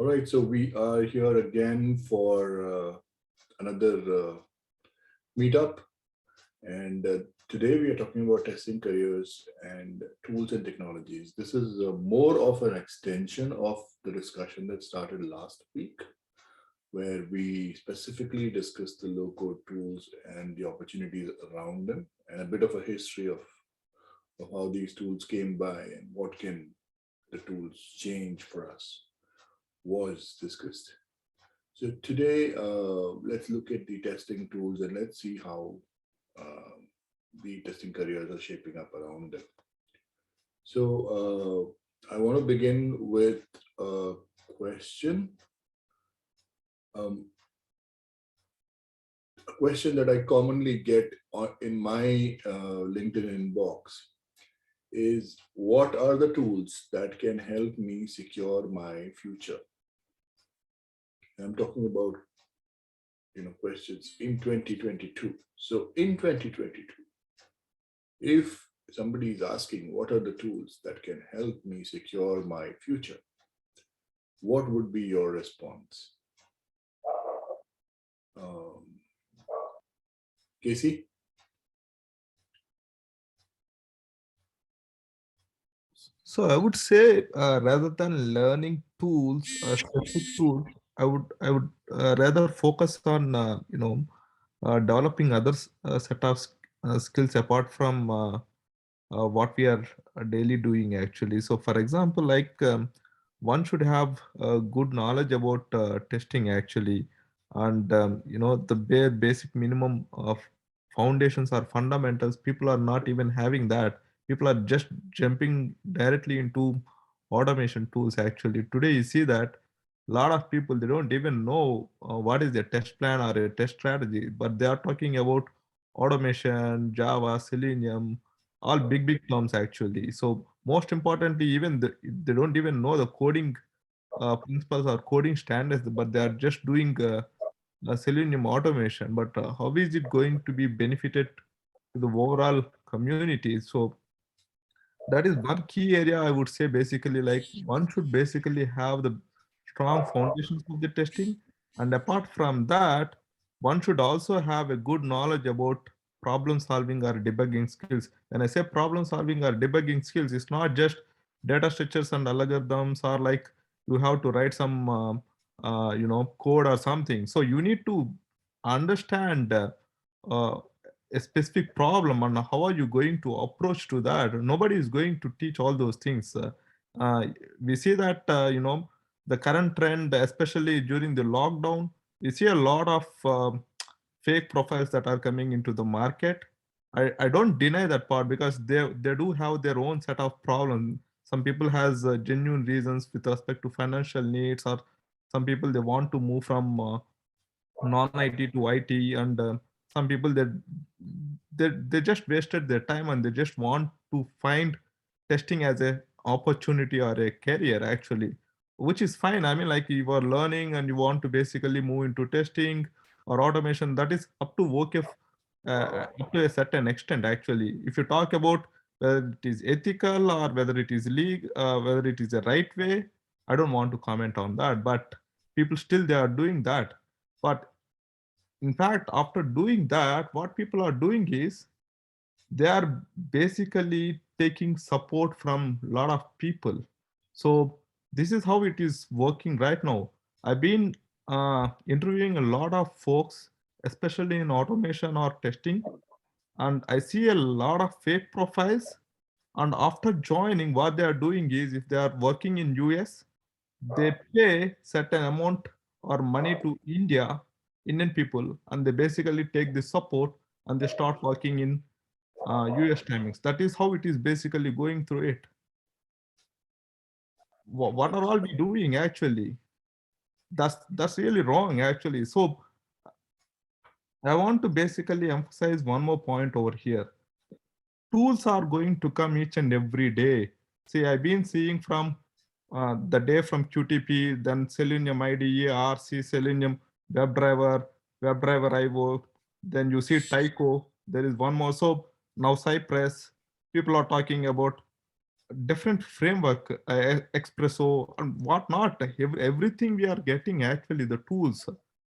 All right, so we are here again for another meetup, and today we are talking about testing careers and tools and technologies. This is more of an extension of the discussion that started last week, where we specifically discussed the low-code tools and the opportunities around them, and a bit of a history of how these tools came by and what can the tools change for us was discussed. So today, let's look at the testing tools and let's see how the testing careers are shaping up around them. So I want to begin with a question. A question that I commonly get in my LinkedIn inbox is, what are the tools that can help me secure my future? I'm talking about questions in 2022. So in 2022, if somebody is asking what are the tools that can help me secure my future, what would be your response? Casey? So I would say rather than learning tools, specific tools, I would rather focus on developing other set of skills apart from what we are daily doing actually. So for example, like one should have good knowledge about testing actually, and the bare basic minimum of foundations or fundamentals. People are not even having that. People are just jumping directly into automation tools actually. Today you see that a lot of people, they don't even know what is a test plan or a test strategy, but they are talking about automation, Java, Selenium, all big terms actually. So most importantly, even they don't even know the coding principles or coding standards, but they are just doing Selenium automation. But how is it going to be benefited to the overall community? So that is one key area I would say. Basically, like one should basically have the strong foundations of the testing, and apart from that, one should also have a good knowledge about problem solving or debugging skills. When I say problem solving or debugging skills, it's not just data structures and algorithms, or like you have to write some code or something. So you need to understand uh, a specific problem and how are you going to approach to that. Nobody is going to teach all those things. Uh, we see that the current trend, especially during the lockdown, we see a lot of fake profiles that are coming into the market. I don't deny that part, because they do have their own set of problems. Some people has genuine reasons with respect to financial needs, or some people they want to move from non-IT to IT, and some people they just wasted their time and they just want to find testing as a opportunity or a career actually, which is fine. I mean, like, you are learning and you want to basically move into testing or automation, that is up to work if up to a certain extent actually. If you talk about whether it is ethical or whether it is legal, whether it is a right way, I don't want to comment on that, but people still they are doing that. But in fact, after doing that, what people are doing is they are basically taking support from a lot of people. So this is how it is working right now. I've been interviewing a lot of folks, especially in automation or testing, and I see a lot of fake profiles. And after joining, what they are doing is, if they are working in US, they pay certain amount or money to Indian people, and they basically take the support and they start working in US timings. That is how it is basically going through it. What are all we doing actually? That's really wrong actually. So I want to basically emphasize one more point over here. Tools are going to come each and every day. See, I've been seeing from the day from QTP, then Selenium IDE, RC, Selenium WebDriver IO, then you see Tyco, there is one more. So now Cypress, people are talking about different framework, Espresso and whatnot. Everything we are getting actually the tools,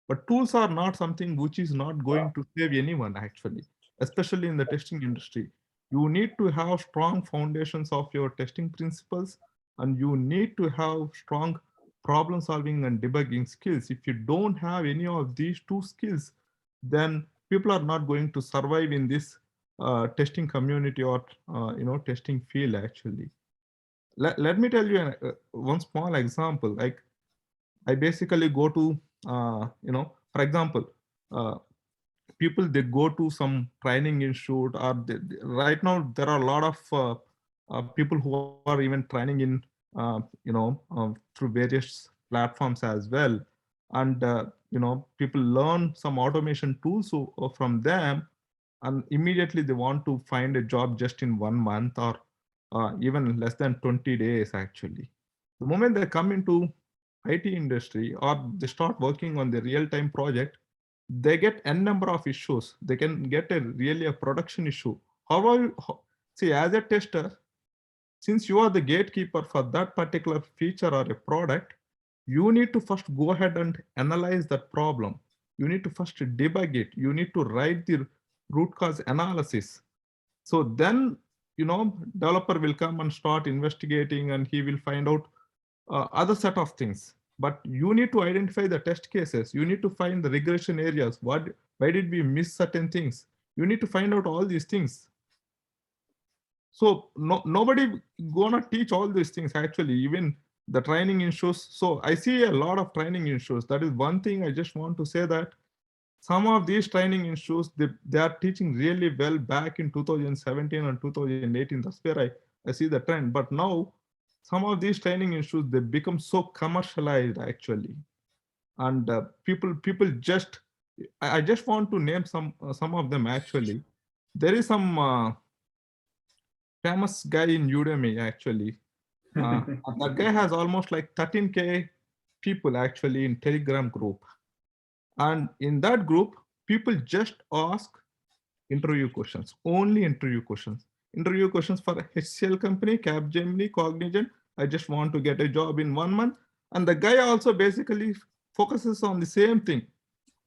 but tools are not something which is not going to save anyone actually, especially in the testing industry. You need to have strong foundations of your testing principles, and you need to have strong problem solving and debugging skills. If you don't have any of these two skills, then people are not going to survive in this testing community or testing field actually. Let me tell you one small example. Like I basically go to for example, uh, people they go to some training institute, or right now there are a lot of people who are even training in through various platforms as well. And people learn some automation tools from them, and immediately they want to find a job just in 1 month, or even less than 20 days actually. The moment they come into IT industry, or they start working on the real-time project, they get n number of issues. They can get a production issue. However, see, as a tester, since you are the gatekeeper for that particular feature or a product, you need to first go ahead and analyze that problem. You need to first debug it. You need to write the root cause analysis. So then, developer will come and start investigating, and he will find out other set of things. But you need to identify the test cases. You need to find the regression areas. Why did we miss certain things? You need to find out all these things. So nobody gonna teach all these things actually, even the training issues. So I see a lot of training issues. That is one thing I just want to say, that some of these training issues, they are teaching really well back in 2017 and 2018. That's where I see the trend. But now some of these training issues, they become so commercialized actually. And people just, I just want to name some of them actually. There is some famous guy in Udemy actually. That guy has almost like 13K people actually in Telegram group. And in that group, people just ask interview questions, only interview questions. Interview questions for HCL company, Capgemini, Cognizant. I just want to get a job in 1 month. And the guy also basically focuses on the same thing.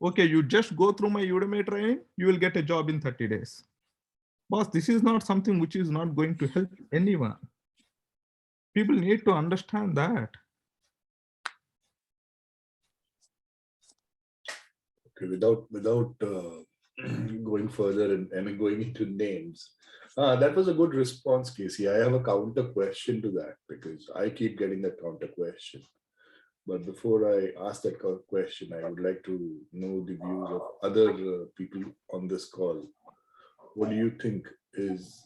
Okay, you just go through my Udemy training, you will get a job in 30 days. Boss, this is not something which is not going to help anyone. People need to understand that. Okay, without going further and going into names, that was a good response, Casey. I have a counter question to that because I keep getting that counter question. But before I ask that question, I would like to know the views of other people on this call. What do you think is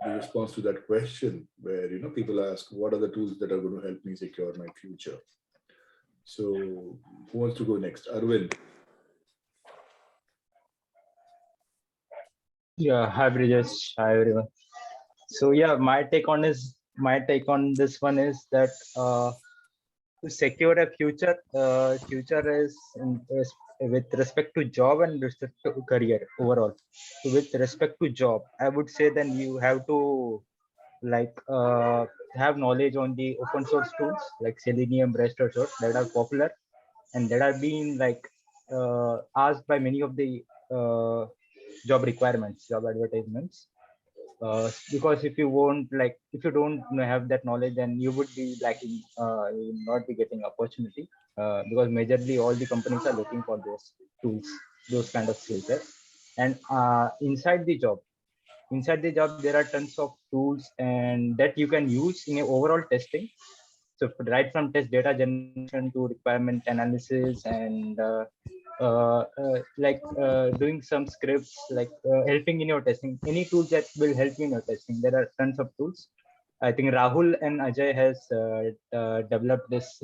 the response to that question, where people ask, "What are the tools that are going to help me secure my future?" So, who wants to go next? Arvind. Yeah, hi Brijesh, hi everyone. So yeah, my take on this one is that to secure a future is with respect to job and respect to career overall. So with respect to job, I would say then you have to like have knowledge on the open source tools like Selenium, REST, or sort that are popular and that are being like asked by many of the job requirements, job advertisements. Because if you won't like, if you don't have that knowledge, then you would be lacking. You will not be getting opportunity because majorly all the companies are looking for those tools, those kind of skill sets. And inside the job, there are tons of tools and that you can use in a overall testing. So right from test data generation to requirement analysis and doing some scripts, like helping in your testing, any tools that will help you in your testing. There are tons of tools. I think Rahul and Ajay has developed this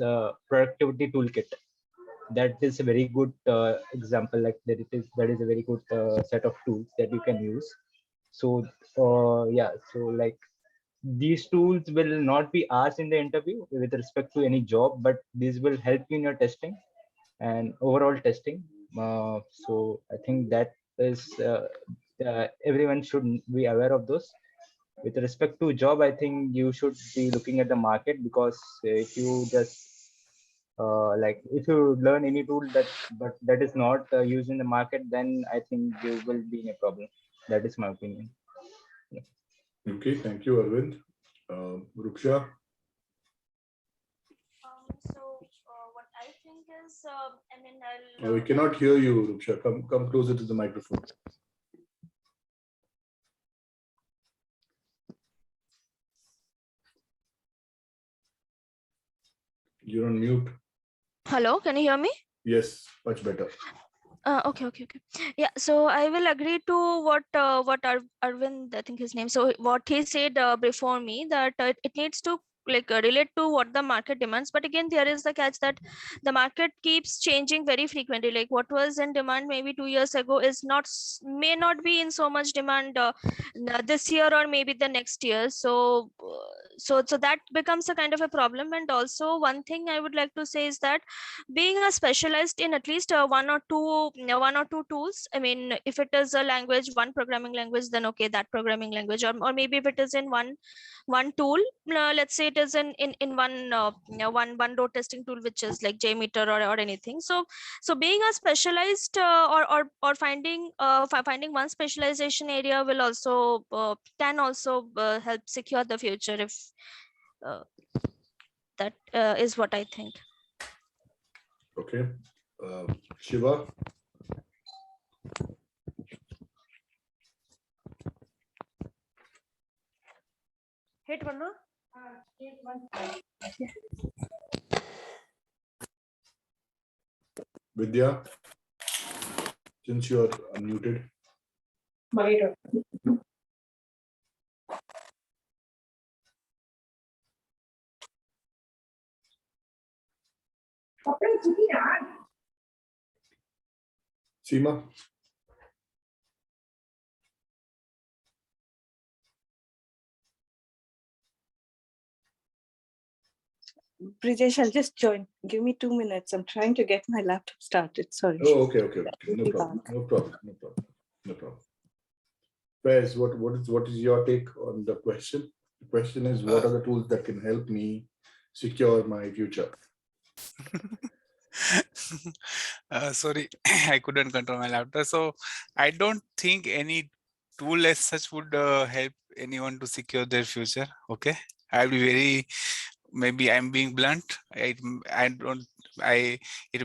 productivity toolkit. That is a very good example. Like that is a very good set of tools that you can use. So yeah, so like these tools will not be asked in the interview with respect to any job, but these will help you in your testing and overall testing. So I think that is everyone should be aware of those. with respect to job, I think you should be looking at the market, because if you just like if you learn any tool that is not used in the market, then I think you will be in a problem. That is my opinion. Yeah. Okay, thank you, Arvind. Ruksha? What I think is, I mean, We cannot hear you, Ruksha. Come closer to the microphone. You're on mute. Hello, can you hear me? Yes, much better. Okay. Yeah, so I will agree to what Arvind, I think his name. So what he said before me, that it needs to like relate to what the market demands. But again, there is the catch that the market keeps changing very frequently. Like what was in demand maybe 2 years ago is may not be in so much demand this year or maybe the next year. So that becomes a kind of a problem. And also one thing I would like to say is that being a specialized in at least one or two tools. I mean, if it is a language, one programming language, then okay, that programming language, or maybe if it is in one tool, let's say it is in one one load testing tool, which is like JMeter or anything. So being a specialized or finding one specialization area will also can also help secure the future, if uh, that is what I think. Okay. Shiva? Hit one, no? Vidya? Since you are unmuted. Seema? Brijesh, I'll just join. Give me 2 minutes. I'm trying to get my laptop started. Sorry. Oh, okay. No problem. Faiz, what is your take on the question? The question is, what are the tools that can help me secure my future? Sorry, I couldn't control my laughter. So I don't think any tool as such would help anyone to secure their future. Okay, I'll be very, maybe I'm being blunt. It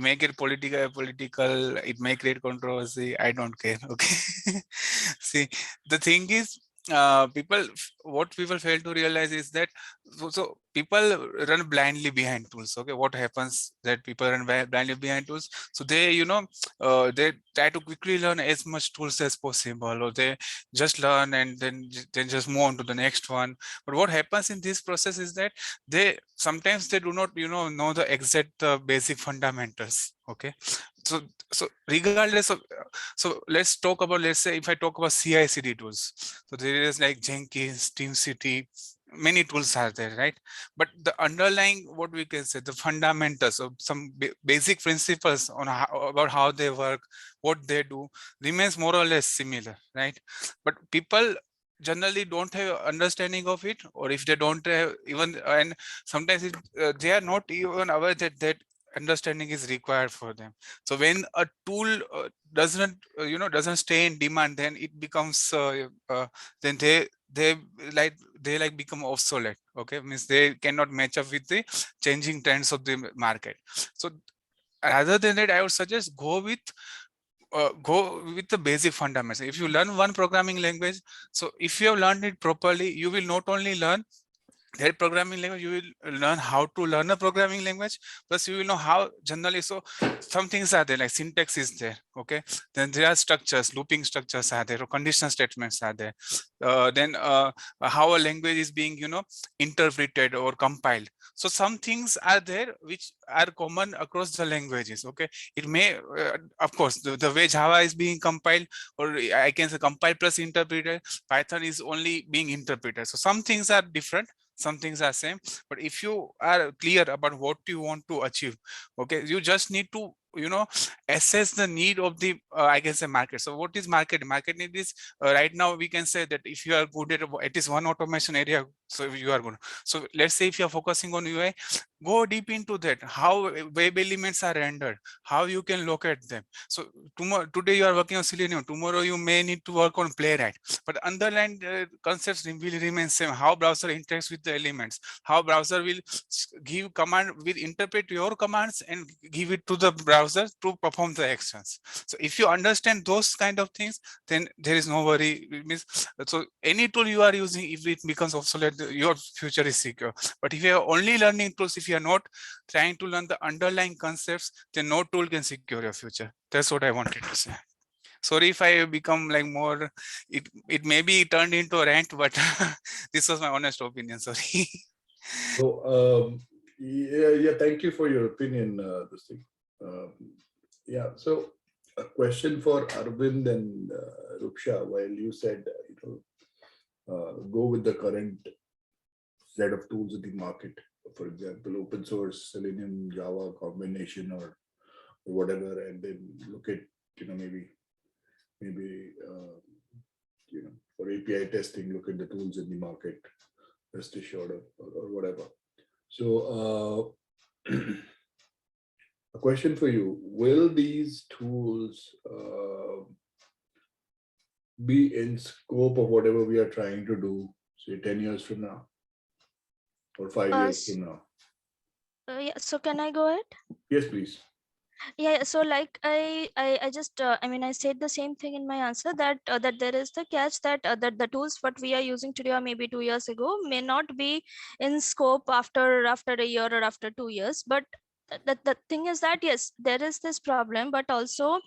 may get political, it may create controversy. I don't care. Okay. See, the thing is, what people fail to realize is that so people run blindly behind tools. Okay, what happens that people run blindly behind tools, so they they try to quickly learn as much tools as possible, or they just learn and then just move on to the next one. But what happens in this process is that they sometimes they do not know the exact basic fundamentals. Okay, so regardless of, so let's talk about, let's say if I talk about CI/CD tools, so there is like Jenkins, TeamCity, many tools are there, right? But the underlying, what we can say, the fundamentals of some basic principles on about how they work, what they do, remains more or less similar, right? But people generally don't have understanding of it, or if they don't have even, and sometimes they are not even aware that understanding is required for them. So when a tool doesn't stay in demand, then it becomes then they become obsolete. Okay, means they cannot match up with the changing trends of the market. So rather than that, I would suggest go with the basic fundamentals. If you learn one programming language, so if you have learned it properly, you will not only learn that programming language, you will learn how to learn a programming language, plus you will know how generally. So some things are there, like syntax is there. Okay, then there are structures, looping structures are there, or conditional statements are there. Then how a language is being interpreted or compiled. So some things are there which are common across the languages. Okay, it may of course the way Java is being compiled, or I can say compile plus interpreted, Python is only being interpreted. So some things are different, some things are same. But if you are clear about what you want to achieve, okay, you just need to assess the need of the I can say market. So what is market need is right now we can say that if you are good at least one automation area, so you are good. So let's say if you are focusing on UI, go deep into that, how web elements are rendered, how you can locate them. So today you are working on Selenium, tomorrow you may need to work on Playwright, but underlying concepts will remain same. How browser interacts with the elements, how browser will give command, will interpret your commands and give it to the browser to perform the actions. So if you understand those kind of things, then there is no worry. It means, so any tool you are using, if it becomes obsolete, your future is secure. But if you are only learning tools, if you are not trying to learn the underlying concepts, then no tool can secure your future. That's what I wanted to say. Sorry if I become like more, it may be turned into a rant, but this was my honest opinion. Sorry. So yeah, thank you for your opinion, this thing. Yeah, so a question for Arvind and Ruksha, while you said, go with the current set of tools in the market, for example, open source, Selenium, Java combination or whatever, and then look at, maybe for API testing, look at the tools in the market, rest assured or whatever. So a question for you, will these tools be in scope of whatever we are trying to do, say 10 years from now or 5 years from now? Yeah, so can I go ahead? Yes, please. Yeah, so like I just I mean, I said the same thing in my answer, that that there is the catch that that the tools what we are using today or maybe 2 years ago may not be in scope after a year or after 2 years. But the thing is that yes, there is this problem, but also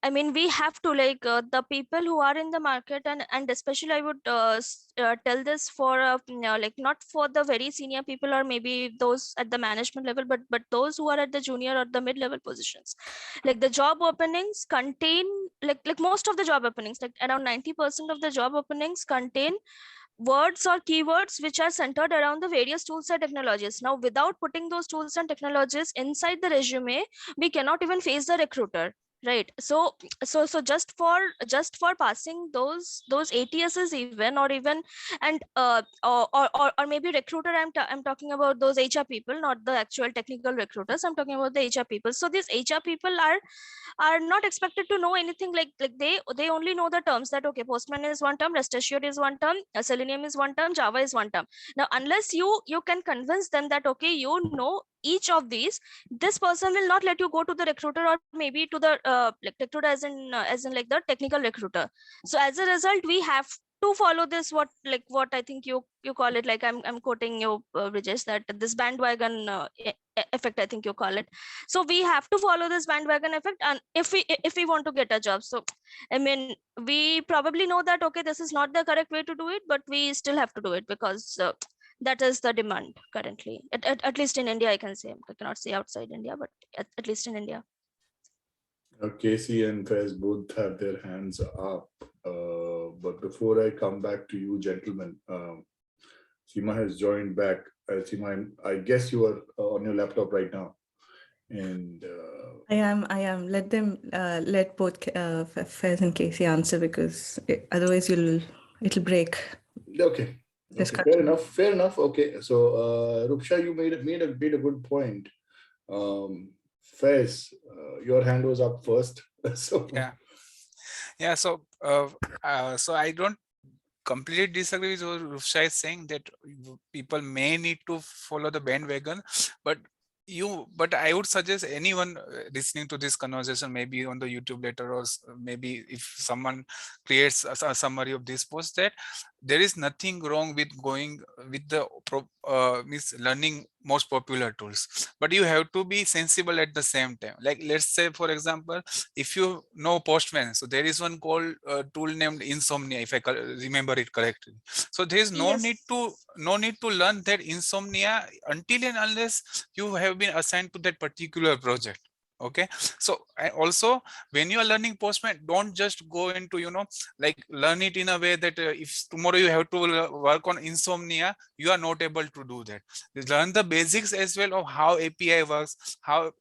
I mean, we have to like the people who are in the market, and especially I would tell this for like not for the very senior people or maybe those at the management level, but those who are at the junior or the mid level positions. Like the job openings contain like most of the job openings, like around 90% of the job openings contain words or keywords which are centered around the various tools and technologies. Now, without putting those tools and technologies inside the resume, we cannot even face the recruiter, right? So just for passing those ATSs even, or even, and or maybe recruiter, I'm talking about those HR people, not the actual technical recruiters. I'm talking about the HR people. So these HR people are not expected to know anything. Like they only know the terms, that okay, Postman is one term, rest assured is one term, Selenium is one term, Java is one term. Now, unless you can convince them that okay, you know each of these, this person will not let you go to the recruiter, or maybe to the like recruiter as in like the technical recruiter. So as a result, we have to follow this, what I think you call it, like I'm quoting you, Brijesh, that this bandwagon effect, I think you call it. So we have to follow this bandwagon effect, and if we want to get a job. So I mean, we probably know that okay, this is not the correct way to do it, but we still have to do it because that is the demand currently, at least in India. I can say, I cannot say outside India, but at least in India. Casey and Fez both have their hands up. But before I come back to you, gentlemen, Seema has joined back. Seema, I guess you are on your laptop right now. And I am. Let them let both Fez and Casey answer, because otherwise it'll break. okay. Fair enough. Okay. So Ruksha, you made a good point. Fez, your hand was up first. So yeah. So so I don't completely disagree with what Ruksha is saying, that people may need to follow the bandwagon, but I would suggest anyone listening to this conversation, maybe on the YouTube later, or maybe if someone creates a summary of this post, that there is nothing wrong with going with the learning most popular tools, but you have to be sensible at the same time. Like let's say, for example, if you know Postman, so there is one called tool named Insomnia, if I remember it correctly. So there is no need to learn that Insomnia until and unless you have been assigned to that particular project. Okay, so also when you are learning Postman, don't just go into like learn it in a way that if tomorrow you have to work on Insomnia, you are not able to do that. Learn the basics as well of how API works, how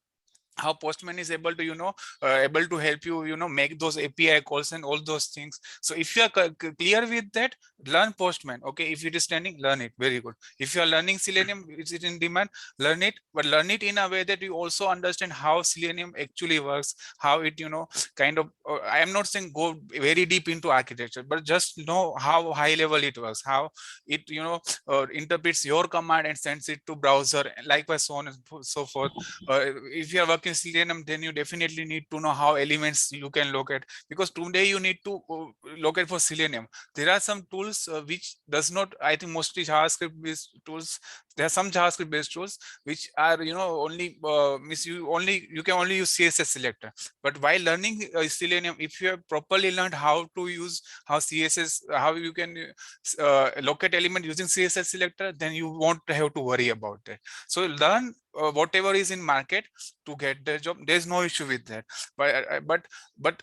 how Postman is able to able to help you make those API calls and all those things. So if you are clear with that, learn Postman. Okay, if it is trending, learn it. Very good. If you are learning Selenium, is it in demand, learn it, but learn it in a way that you also understand how Selenium actually works, how it kind of I am not saying go very deep into architecture, but just know how high level it works, how it interprets your command and sends it to browser, likewise so on and so forth. If you are working Selenium, then you definitely need to know how elements you can locate, because today you need to locate for Selenium. There are some tools which does not, I think mostly JavaScript based tools. There are some JavaScript based tools which are only you can only use CSS selector. But while learning Selenium, if you have properly learned how to use how you can locate element using CSS selector, then you won't have to worry about it. So learn whatever is in market to get the job. There's no issue with that. But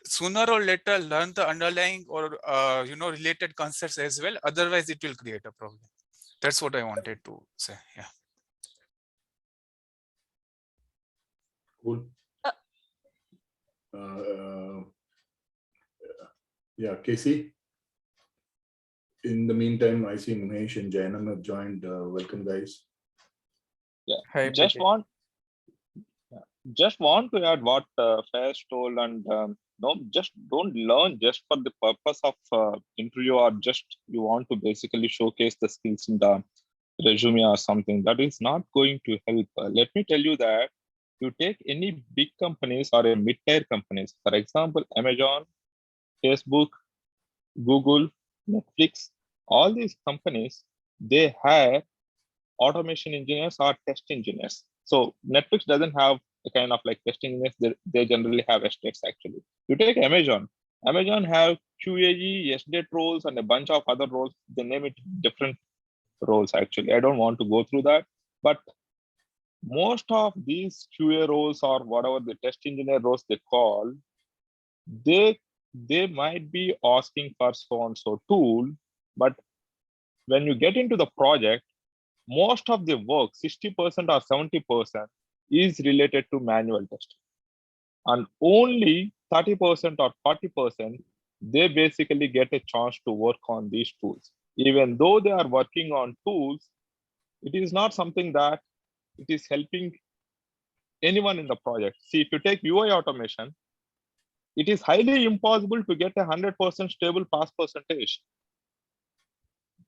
sooner or later, learn the underlying or related concepts as well. Otherwise, it will create a problem. That's what I wanted to say. Yeah. Cool. Yeah, Casey. In the meantime, I see Mahesh and Jainam have joined. Welcome, guys. Yeah, Hi, just Pratik. want to add what Faiz told, and no, just don't learn just for the purpose of interview, or just you want to basically showcase the skills in the resume or something. That is not going to help. Let me tell you that you take any big companies or a mid-tier companies, for example, Amazon, Facebook, Google, Netflix, all these companies, they have automation engineers or test engineers. So Netflix doesn't have a kind of like test engineers. They generally have estates actually. You take Amazon. Amazon have QAE, SDET roles, and a bunch of other roles. They name it different roles actually. I don't want to go through that. But most of these QA roles or whatever the test engineer roles they call, they might be asking for so and so tool, but when you get into the project, most of the work, 60% or 70%, is related to manual testing. And only 30% or 40%, they basically get a chance to work on these tools. Even though they are working on tools, it is not something that it is helping anyone in the project. See, if you take UI automation, it is highly impossible to get a 100% stable pass percentage.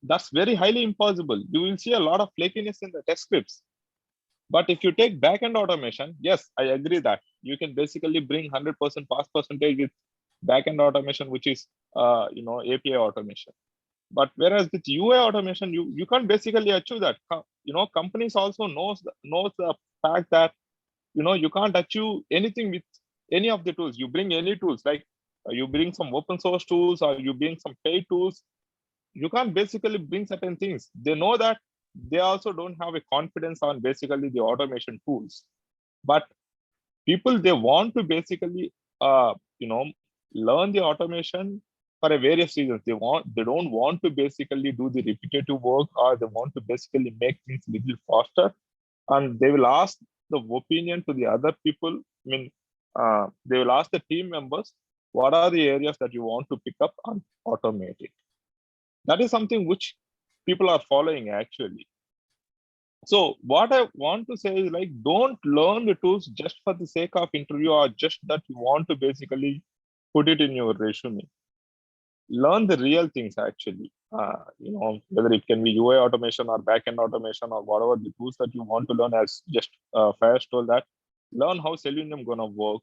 That's very highly impossible. You will see a lot of flakiness in the test scripts. But if you take backend automation, yes, I agree that you can basically bring 100% pass percentage with backend automation, which is API automation. But whereas with UI automation, you can't basically achieve that. Companies also knows the fact that you can't achieve anything with any of the tools. You bring any tools, like you bring some open source tools or you bring some paid tools, you can't basically bring certain things. They know that they also don't have a confidence on basically the automation tools. But people, they want to basically learn the automation for a various reasons. They don't want to basically do the repetitive work, or they want to basically make things a little faster, and they will ask the opinion to the other people. I mean, they will ask the team members, what are the areas that you want to pick up and automate it? That is something which people are following actually. So what I want to say is, like, don't learn the tools just for the sake of interview, or just that you want to basically put it in your resume. Learn the real things actually. Whether it can be UI automation or backend automation or whatever the tools that you want to learn, as just Faiz told that, learn how Selenium gonna work,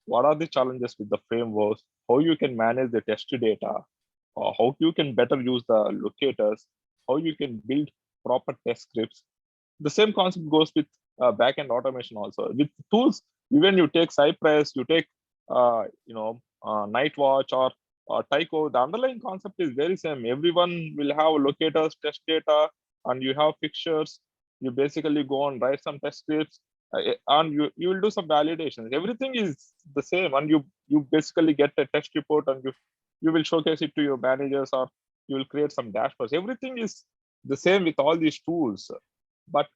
what are the challenges with the frameworks, how you can manage the test data, or how you can better use the locators, how you can build proper test scripts. The same concept goes with backend automation also. With tools, even you take Cypress, you take Nightwatch or Tycho, the underlying concept is very same. Everyone will have locators, test data, and you have fixtures. You basically go and write some test scripts, and you will do some validations. Everything is the same, and you basically get a test report, and you will showcase it to your managers, or you will create some dashboards. Everything is the same with all these tools, but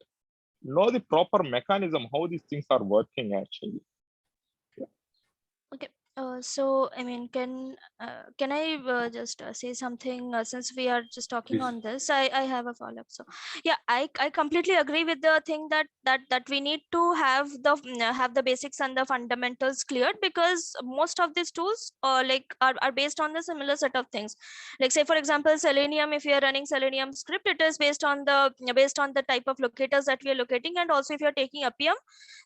know the proper mechanism, how these things are working actually. So I mean, can I just say something, since we are just talking Please. on this? I have a follow up. So yeah, I completely agree with the thing that we need to have the basics and the fundamentals cleared, because most of these tools are based on the similar set of things. Like say for example, Selenium. If you are running Selenium script, it is based on the type of locators that we are locating, and also if you are taking Appium,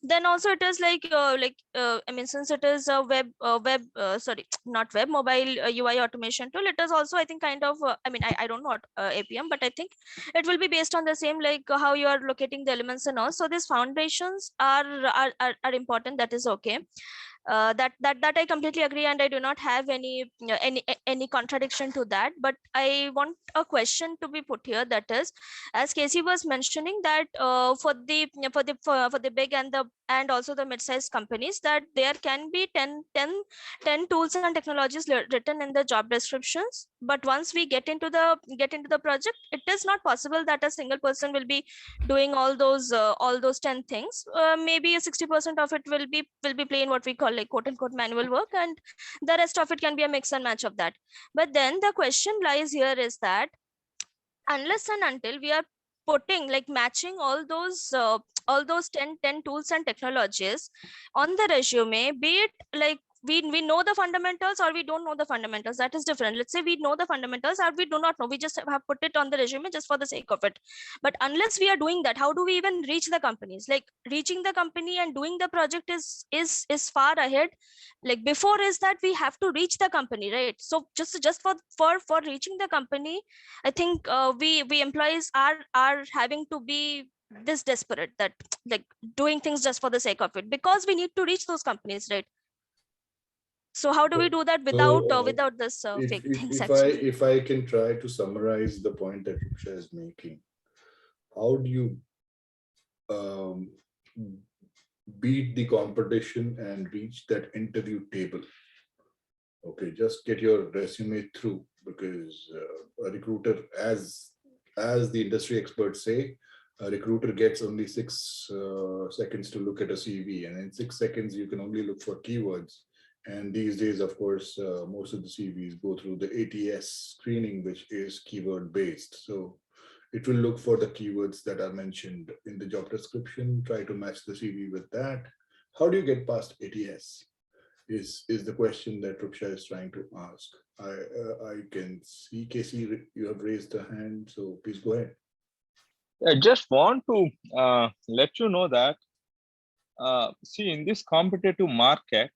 then also it is I mean, since it is a web sorry, not web, mobile UI automation tool, it is also, I think, kind of I mean, I don't know what APM, but I think it will be based on the same, like how you are locating the elements and all. So these foundations are important. That is okay. That I completely agree, and I do not have any contradiction to that. But I want a question to be put here, that is, as Casey was mentioning, that for the big and also the mid-sized companies, that there can be 10 tools and technologies written in the job descriptions, but once we get into the project, it is not possible that a single person will be doing all those 10 things. Maybe 60% of it will be plain, what we call like quote unquote manual work, and the rest of it can be a mix and match of that. But then the question lies here is that, unless and until we are putting, like matching all those 10 tools and technologies on the resume, be it like we know the fundamentals or we don't know the fundamentals, that is different. Let's say we know the fundamentals or we do not know, we just have put it on the resume just for the sake of it. But unless we are doing that, how do we even reach the companies? Like reaching the company and doing the project is far ahead. Like before is that we have to reach the company, right? So just for reaching the company, I think we employees are having to be this desperate, that like doing things just for the sake of it, because we need to reach those companies, right? So how do we do that without this fake things actually? If I can try to summarize the point that Ruksha is making, how do you um, beat the competition and reach that interview table? Okay, just get your resume through, because a recruiter, as the industry experts say, a recruiter gets only 6 seconds to look at a CV, and in 6 seconds you can only look for keywords. And these days, of course, most of the CVs go through the ATS screening, which is keyword based. So it will look for the keywords that are mentioned in the job description, try to match the CV with that. How do you get past ATS? Is the question that Ruksha is trying to ask. I can see, Casey, you have raised a hand, so please go ahead. I just want to let you know that, see, in this competitive market,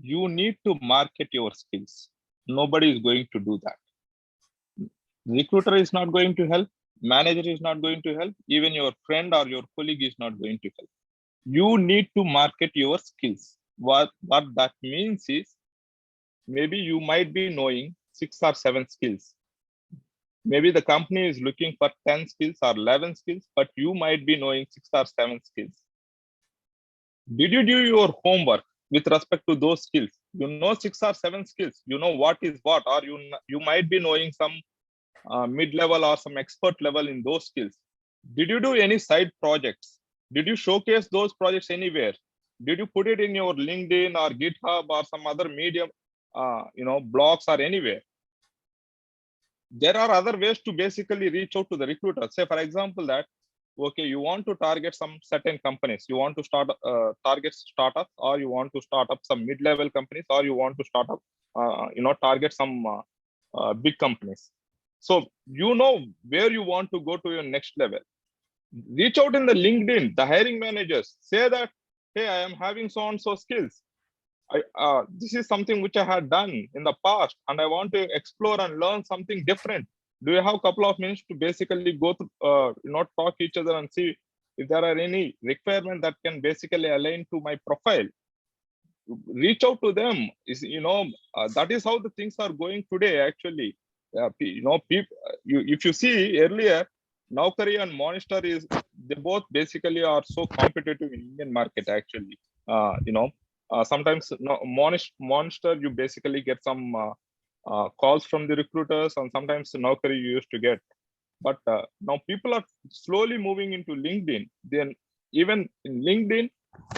you need to market your skills. Nobody is going to do that. Recruiter is not going to help. Manager is not going to help. Even your friend or your colleague is not going to help. You need to market your skills. What that means is, maybe you might be knowing 6 or 7 skills. Maybe the company is looking for 10 skills or 11 skills, but you might be knowing 6 or 7 skills. Did you do your homework with respect to those skills? You know 6 or 7 skills. You know what is what, or you might be knowing some mid-level or some expert level in those skills. Did you do any side projects? Did you showcase those projects anywhere? Did you put it in your LinkedIn or GitHub or some other medium, blogs or anywhere? There are other ways to basically reach out to the recruiter. Say, for example, that, okay, you want to target some certain companies. You want to target startups, or you want to start up some mid-level companies, or you want to start up, target some big companies. So you know where you want to go to your next level. Reach out in the LinkedIn, the hiring managers, say that, hey, I am having so and so skills. This is something which I had done in the past, and I want to explore and learn something different. Do you have a couple of minutes to basically go to, talk each other and see if there are any requirements that can basically align to my profile? Reach out to them. That is how the things are going today, actually. People, if you see earlier, Naukri and Monster they both basically are so competitive in Indian market, actually. Sometimes Monster, you basically get some calls from the recruiters, and sometimes Naukri you used to get. But now people are slowly moving into LinkedIn. Then even in LinkedIn,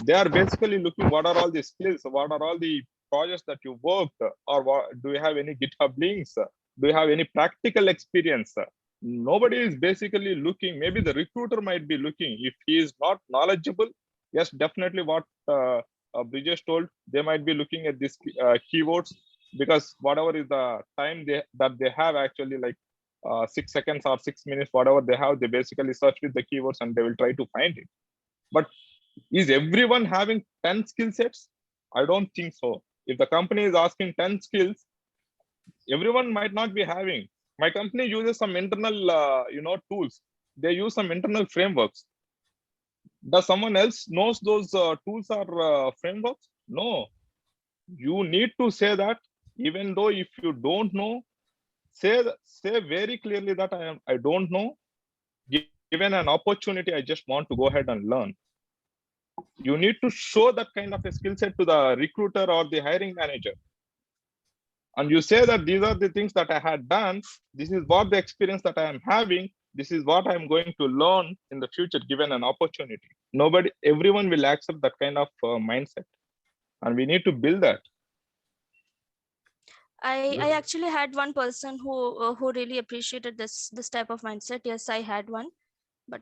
they are basically looking what are all the skills, what are all the projects that you worked, or do you have any GitHub links? Do you have any practical experience? Nobody is basically looking. Maybe the recruiter might be looking. If he is not knowledgeable, yes, definitely what Brijesh told, they might be looking at these keywords, because whatever is the time that they have, actually, like 6 seconds or 6 minutes, whatever they have, they basically search with the keywords and they will try to find it. But is everyone having 10 skill sets? I don't think so. If the company is asking 10 skills, everyone might not be having. My company uses some internal tools. They use some internal frameworks. Does someone else knows those tools or frameworks? No. You need to say that, even though if you don't know, say very clearly that I don't know. Given an opportunity, I just want to go ahead and learn. You need to show that kind of a skill set to the recruiter or the hiring manager. And you say that these are the things that I had done. This is what the experience that I am having. This is what I'm going to learn in the future, given an opportunity. Everyone will accept that kind of mindset. And we need to build that. I actually had one person who really appreciated this type of mindset. Yes, I had one, but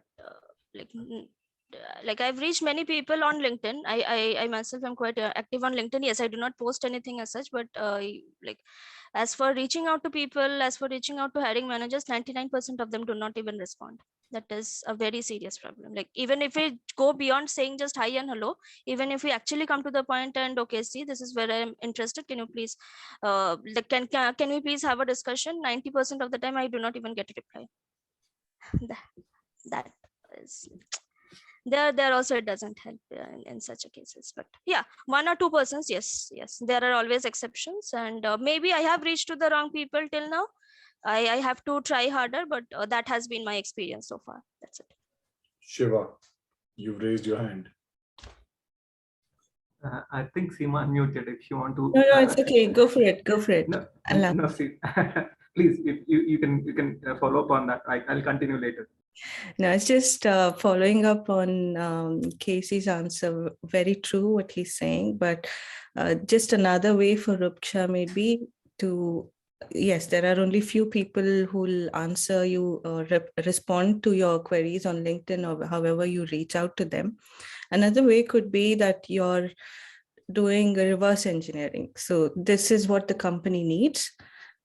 like I've reached many people on LinkedIn. I myself am quite active on LinkedIn. Yes, I do not post anything as such, but like as for reaching out to people, as for reaching out to hiring managers, 99% of them do not even respond. That is a very serious problem. Like even if we go beyond saying just hi and hello, even if we actually come to the point and okay, see, this is where I'm interested. Can you please, can we please have a discussion? 90% of the time, I do not even get a reply. that is there also, it doesn't help in such a cases. But yeah, 1 or 2 persons, yes, there are always exceptions, and maybe I have reached to the wrong people till now. I have to try harder, but that has been my experience so far. That's it. Shiva, you've raised your hand. I think Seema unmuted. If you want to. No, it's okay. Go for it. Go for it. No, see, please, if you can follow up on that. I'll continue later. No, it's just following up on Casey's answer. Very true what he's saying, but just another way for Rupksha maybe to, yes, there are only few people who will answer you or respond to your queries on LinkedIn or however you reach out to them. Another way could be that you're doing reverse engineering. So this is what the company needs,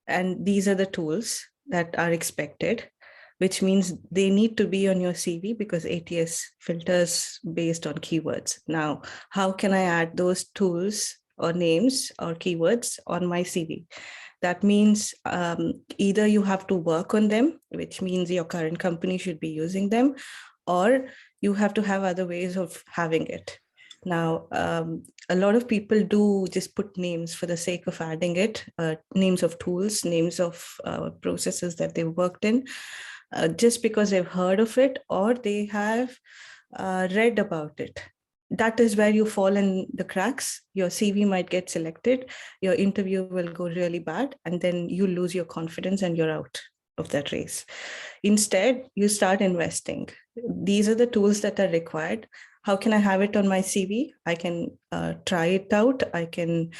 and these are the tools that are expected, which means they need to be on your CV because ATS filters based on keywords. Now, how can I add those tools or names or keywords on my CV? That means either you have to work on them, which means your current company should be using them, or you have to have other ways of having it. Now, a lot of people do just put names for the sake of adding it, names of tools, names of processes that they've worked in, just because they've heard of it or they have read about it. That is where you fall in the cracks. Your CV might get selected, your interview will go really bad, and then you lose your confidence and you're out of that race. Instead, you start investing. These are the tools that are required. How can I have it on my CV? I can try it out. I can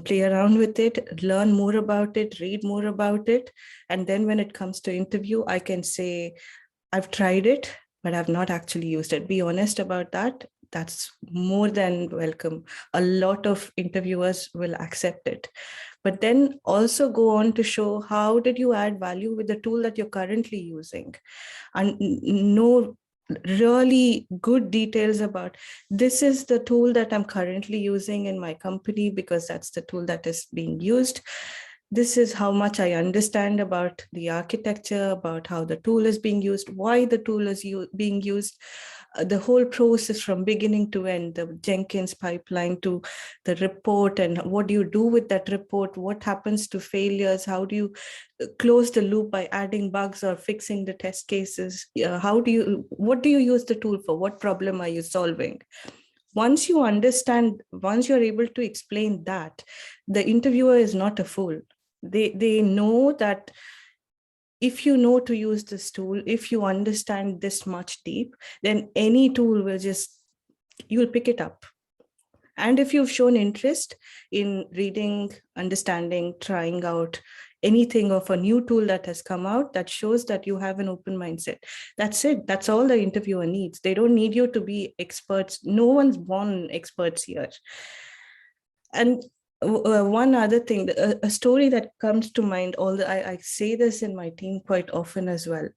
play around with it, learn more about it, read more about it. And then when it comes to interview, I can say, I've tried it, but I've not actually used it. Be honest about that. That's more than welcome. A lot of interviewers will accept it. But then also go on to show how did you add value with the tool that you're currently using, and know really good details about this is the tool that I'm currently using in my company because that's the tool that is being used. This is how much I understand about the architecture, about how the tool is being used, why the tool is being used, the whole process from beginning to end, the Jenkins pipeline to the report, and what do you do with that report, what happens to failures, how do you close the loop by adding bugs or fixing the test cases, what do you use the tool for, what problem are you solving? Once you understand, once you're able to explain that, the interviewer is not a fool. They know that if you know to use this tool, if you understand this much deep, then any tool will just, you'll pick it up. And if you've shown interest in reading, understanding, trying out anything of a new tool that has come out, that shows that you have an open mindset. That's it. That's all the interviewer needs. They don't need you to be experts. No one's born experts here. And one other thing, a story that comes to mind, although I say this in my team quite often as well,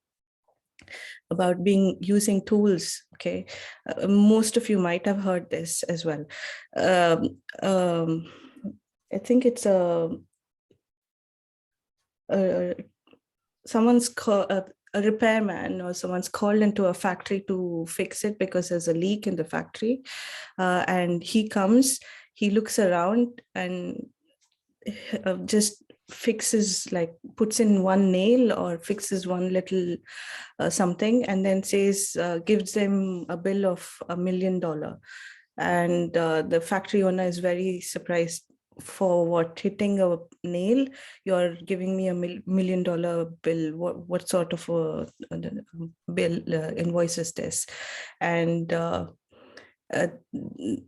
about using tools. Okay, most of you might have heard this as well. I think it's someone's a repairman or someone's called into a factory to fix it because there's a leak in the factory, and he comes, he looks around and just fixes, like puts in one nail or fixes one little something, and then says, gives them a bill of $1 million. And the factory owner is very surprised. For what? Hitting a nail? You're giving me $1 million bill? What sort of a bill invoice is this? And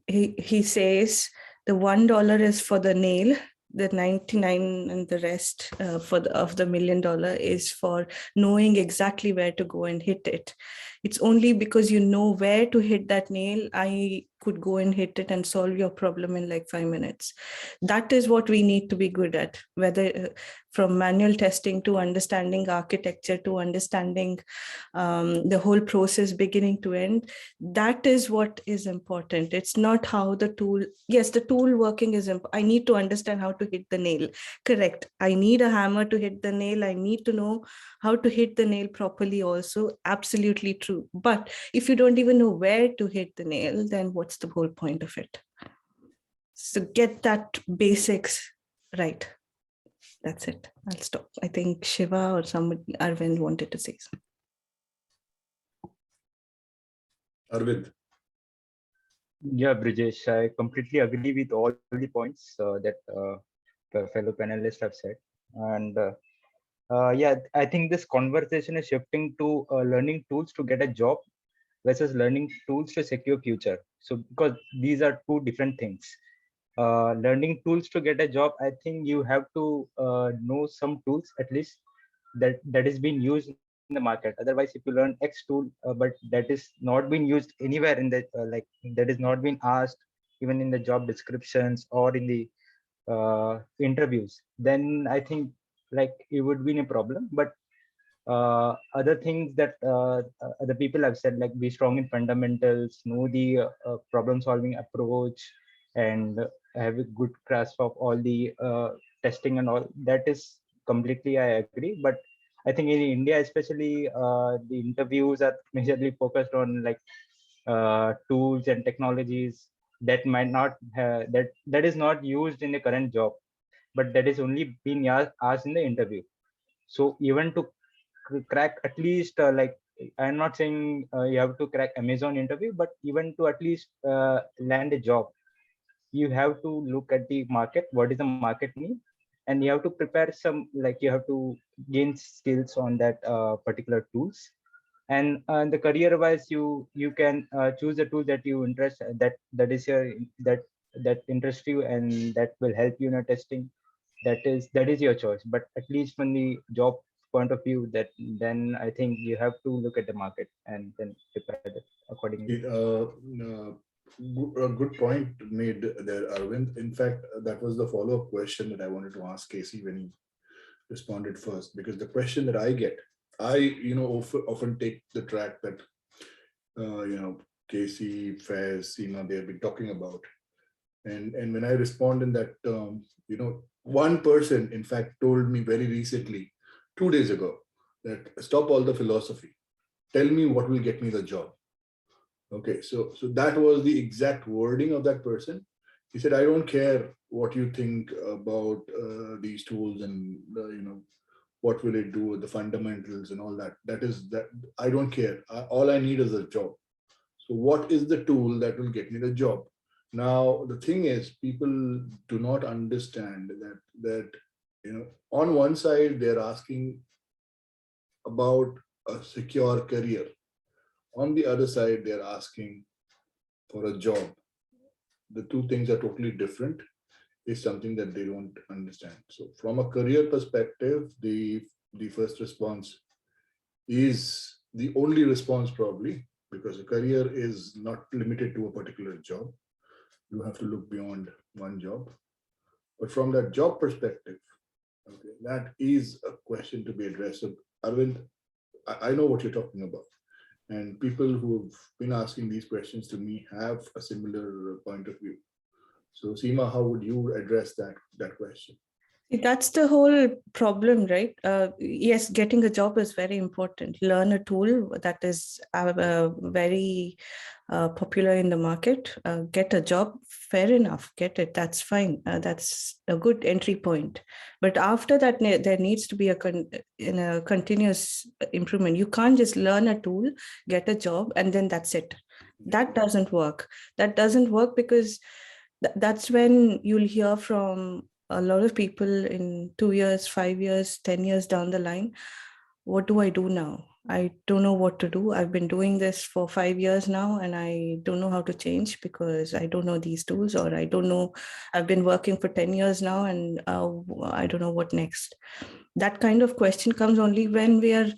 he says the $1 is for the nail, the 99 and the rest of the $1 million is for knowing exactly where to go and hit it. It's only because you know where to hit that nail, I could go and hit it and solve your problem in like 5 minutes. That is what we need to be good at, whether from manual testing to understanding architecture to understanding the whole process beginning to end. That is what is important. It's not how the tool, yes, the tool working is important. I need to understand how to hit the nail. Correct. I need a hammer to hit the nail. I need to know how to hit the nail properly also. Absolutely true. But if you don't even know where to hit the nail, then what's the whole point of it? So get that basics right. That's it. I'll stop. I think Shiva or somebody, Arvind, wanted to say something. Arvind. Yeah, Brijesh, I completely agree with all the points that the fellow panelists have said. And yeah, I think this conversation is shifting to learning tools to get a job versus learning tools to secure future. So because these are two different things. Learning tools to get a job, I think you have to know some tools at least that is being used in the market. Otherwise, if you learn X tool, but that is not being used anywhere in the like that is not being asked even in the job descriptions or in the interviews, then I think like it would be a problem. But other things that other people have said, like be strong in fundamentals, know the problem solving approach, and have a good grasp of all the testing and all, that is completely I agree. But I think in India especially, the interviews are majorly focused on like tools and technologies that might not have, that is not used in the current job, but that is only being asked in the interview. So even to crack at least like, I'm not saying you have to crack Amazon interview, but even to at least land a job, you have to look at the market, what is the market need, and you have to prepare some, like you have to gain skills on that particular tools. And the career wise, you can choose the tool that you interest, that is your that interests you and that will help you in a testing. That is your choice. But at least from the job point of view, that then I think you have to look at the market and then prepare it accordingly. A good point made there, Arvind. In fact, that was the follow-up question that I wanted to ask Casey when he responded first, because the question that I get, I often take the track that Casey, Faiz, they've been talking about, and when I respond in that term, one person in fact told me very recently, 2 days ago, that stop all the philosophy, tell me what will get me the job. Okay, so that was the exact wording of that person. He said, I don't care what you think about these tools and what will it do, the fundamentals and all that. That I don't care. All I need is a job. So what is the tool that will get me the job? Now, the thing is, people do not understand that on one side, they're asking about a secure career. On the other side, they're asking for a job. the two things are totally different is something that they don't understand. So from a career perspective, the first response is the only response probably, because a career is not limited to a particular job. You have to look beyond one job. But from that job perspective, okay, that is a question to be addressed. So Arvind, I know what you're talking about. And people who've been asking these questions to me have a similar point of view. So Seema, how would you address that question? That's the whole problem, right? Yes, getting a job is very important. Learn a tool that is very popular in the market. Get a job, fair enough, get it, that's fine. That's a good entry point. But after that, there needs to be a continuous improvement. You can't just learn a tool, get a job, and then that's it. That doesn't work. That doesn't work because that's when you'll hear from a lot of people in 2 years, 5 years, 10 years down the line. What do I do now? I don't know what to do. I've been doing this for 5 years now and I don't know how to change because I don't know these tools, or I don't know, I've been working for 10 years now and I don't know what next. That kind of question comes only when we are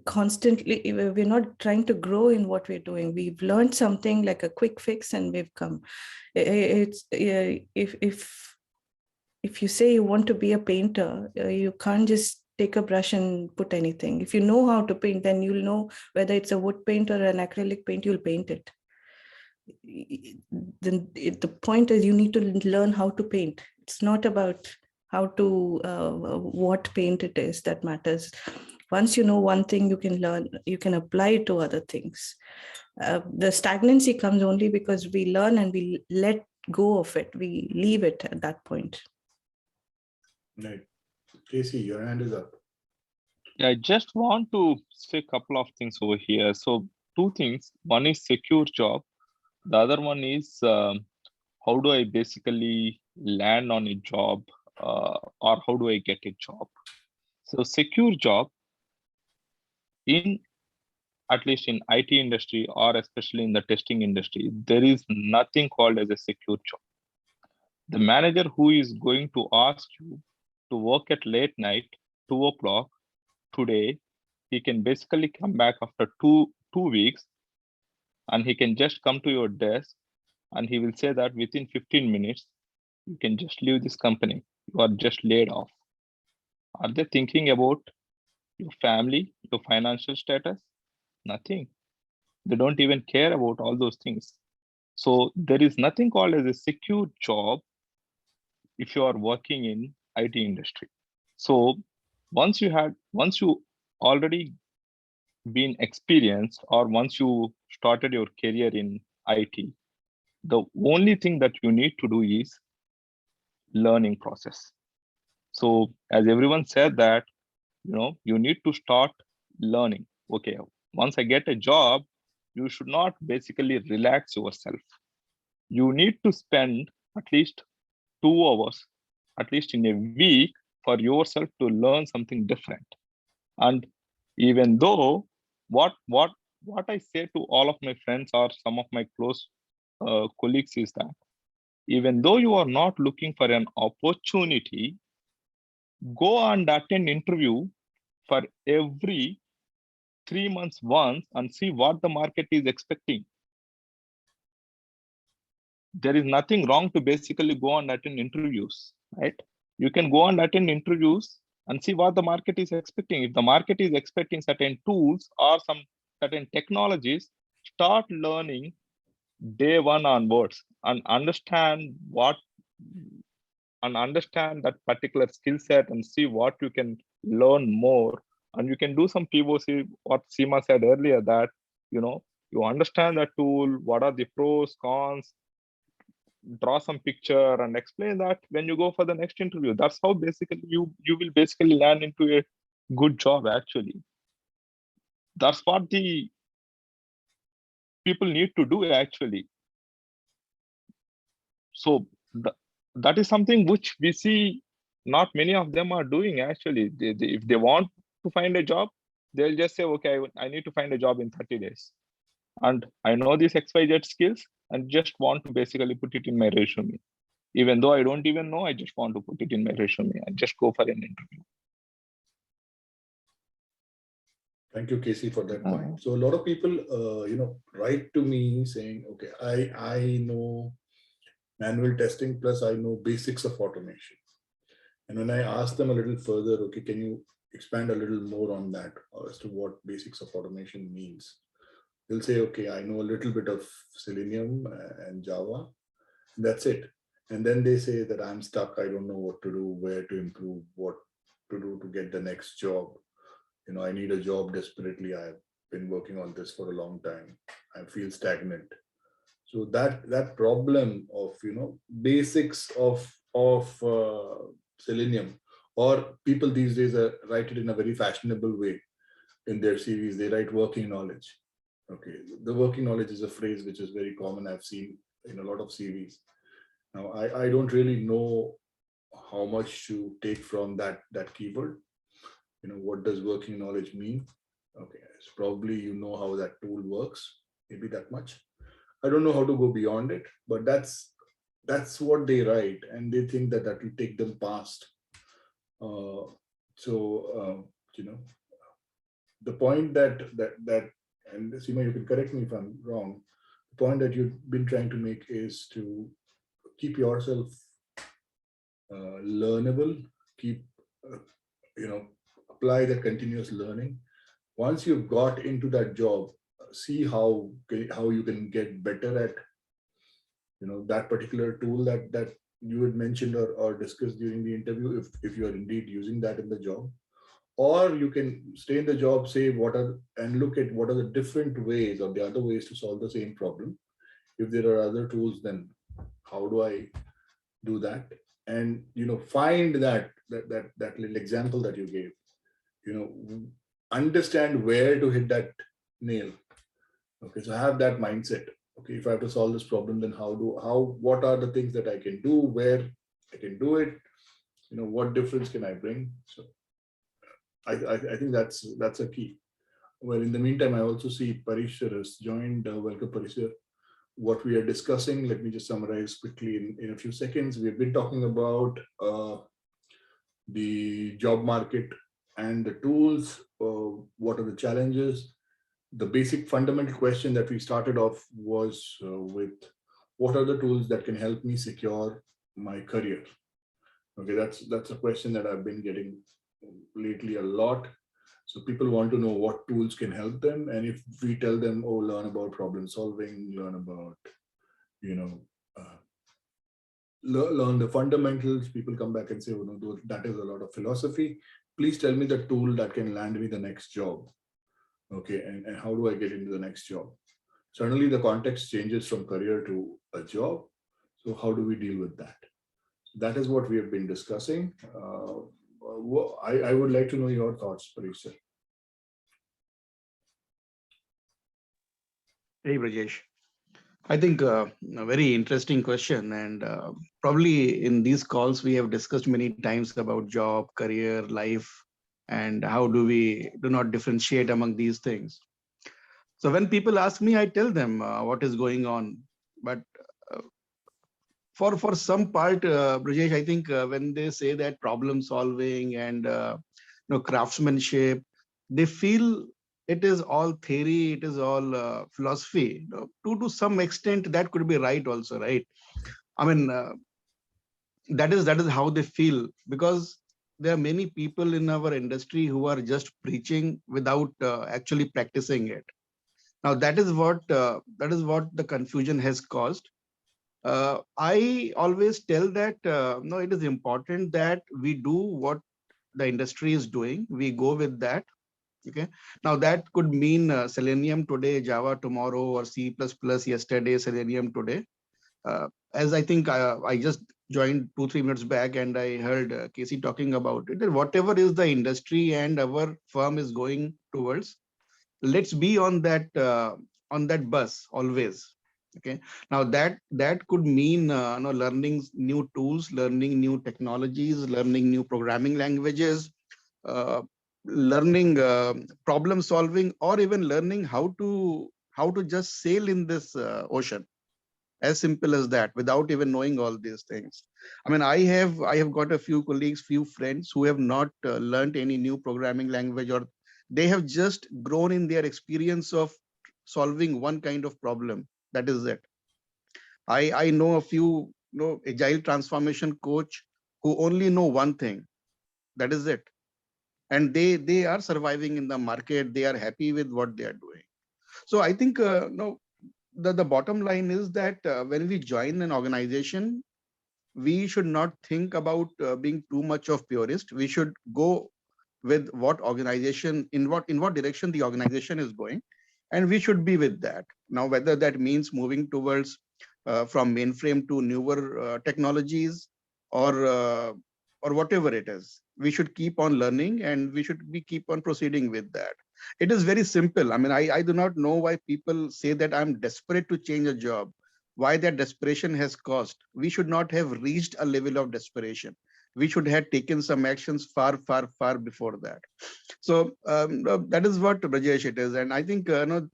constantly, we're not trying to grow in what we're doing. We've learned something like a quick fix and we've come. It's if you say you want to be a painter, you can't just take a brush and put anything. If you know how to paint, then you'll know whether it's a wood paint or an acrylic paint, you'll paint it. Then the point is you need to learn how to paint. It's not about how to, what paint it is that matters. Once you know one thing, you can learn, you can apply it to other things. The stagnancy comes only because we learn and we let go of it. We leave it at that point. Right. Casey, your hand is up. Yeah, I just want to say a couple of things over here. So two things. One is secure job. The other one is how do I basically land on a job or how do I get a job? So secure job, in at least in IT industry or especially in the testing industry, there is nothing called as a secure job. The manager who is going to ask you to work at late night, 2 o'clock today, he can basically come back after two weeks and he can just come to your desk and he will say that within 15 minutes, you can just leave this company. You are just laid off. Are they thinking about your family, your financial status? Nothing. They don't even care about all those things. So there is nothing called as a secure job if you are working in IT industry. So once you already been experienced or once you started your career in IT, the only thing that you need to do is learning process. So as everyone said that, you need to start learning. Okay, once I get a job, you should not basically relax yourself. You need to spend at least 2 hours, at least in a week, for yourself to learn something different. And even though what I say to all of my friends or some of my close colleagues is that even though you are not looking for an opportunity, go and attend interview for every 3 months once and see what the market is expecting. There is nothing wrong to basically go and attend interviews, right? You can go and attend interviews and see what the market is expecting. If the market is expecting certain tools or some certain technologies, start learning day one onwards and understand that particular skill set and see what you can learn more. And you can do some POC, what Seema said earlier, that you understand that tool, what are the pros, cons, draw some picture and explain that when you go for the next interview. That's how basically you will basically land into a good job. Actually, that's what the people need to do actually. So that is something which we see not many of them are doing actually. If they want to find a job, they'll just say, okay, I need to find a job in 30 days. and I know these XYZ skills and just want to basically put it in my resume. Even though I don't even know, I just want to put it in my resume and just go for an interview. Thank you, Casey, for that point. So a lot of people, write to me saying, okay, I know manual testing, plus I know basics of automation. And when I ask them a little further, okay, can you expand a little more on that as to what basics of automation means? They'll say, okay, I know a little bit of Selenium and Java. And that's it. And then they say that I'm stuck. I don't know what to do, where to improve, what to do to get the next job. I need a job desperately. I've been working on this for a long time. I feel stagnant. So that problem of basics of Selenium, or people these days write it in a very fashionable way in their CVs. They write working knowledge. Okay, the working knowledge is a phrase which is very common. I've seen in a lot of CVs. Now I don't really know how much to take from that keyword. What does working knowledge mean? Okay, it's probably how that tool works, maybe that much. I don't know how to go beyond it, but that's what they write, and they think that will take them past. The point that and Seema, you can correct me if I'm wrong. The point that you've been trying to make is to keep yourself learnable, keep apply the continuous learning. Once you've got into that job, see how you can get better at that particular tool that you had mentioned or discussed during the interview, if you are indeed using that in the job. Or you can stay in the job, say and look at what are the different ways or the other ways to solve the same problem. If there are other tools, then how do I do that? And find that little example that you gave. Understand where to hit that nail. Okay, so have that mindset. Okay, if I have to solve this problem, then what are the things that I can do, where I can do it, what difference can I bring? So I think that's a key. Well, in the meantime, I also see Parishar has joined. Welcome, Parishar. What we are discussing, let me just summarize quickly in a few seconds. We've been talking about the job market and the tools. What are the challenges? The basic fundamental question that we started off was with what are the tools that can help me secure my career? Okay, that's a question that I've been getting lately a lot. So people want to know what tools can help them. And if we tell them, oh, learn about problem solving, learn about, learn the fundamentals, people come back and say, oh, no, that is a lot of philosophy. Please tell me the tool that can land me the next job. Okay, and how do I get into the next job? Certainly the context changes from career to a job. So how do we deal with that? That is what we have been discussing. I would like to know your thoughts, Parishar. Hey, Brajesh. I think a very interesting question, and probably in these calls we have discussed many times about job, career, life, and how do we do not differentiate among these things. So when people ask me, I tell them what is going on. But for some part, Brajesh, I think when they say that problem solving and craftsmanship, they feel it is all theory, it is all philosophy. To some extent, that could be right also, right? I mean, that is how they feel, because there are many people in our industry who are just preaching without actually practicing it. Now that is what the confusion has caused. I always tell that no, it is important that we do what the industry is doing. We go with that. Okay. Now that could mean Selenium today, Java tomorrow, or C++ yesterday, Selenium today. As I think I just joined 2-3 minutes back, and I heard Casey talking about it. That whatever is the industry and our firm is going towards, let's be on that bus always. Okay. Now that could mean learning new tools, learning new technologies, learning new programming languages, learning problem solving, or even learning how to how to just sail in this ocean. As simple as that, without even knowing all these things. I mean, I have got a few colleagues, few friends who have not learned any new programming language, or they have just grown in their experience of solving one kind of problem. That is it. I know a few, agile transformation coach who only know one thing. That is it. And they are surviving in the market. They are happy with what they are doing. So I think the bottom line is that when we join an organization, we should not think about being too much of purist. We should go with what organization, in what direction the organization is going, and we should be with that. Now, whether that means moving towards from mainframe to newer technologies, or whatever it is, we should keep on learning, and we should be keep on proceeding with that. It is very simple. I mean, I do not know why people say that I'm desperate to change a job, why that desperation has caused. We should not have reached a level of desperation. We should have taken some actions far, far, far before that. So that is what, Rajesh, it is. And I think the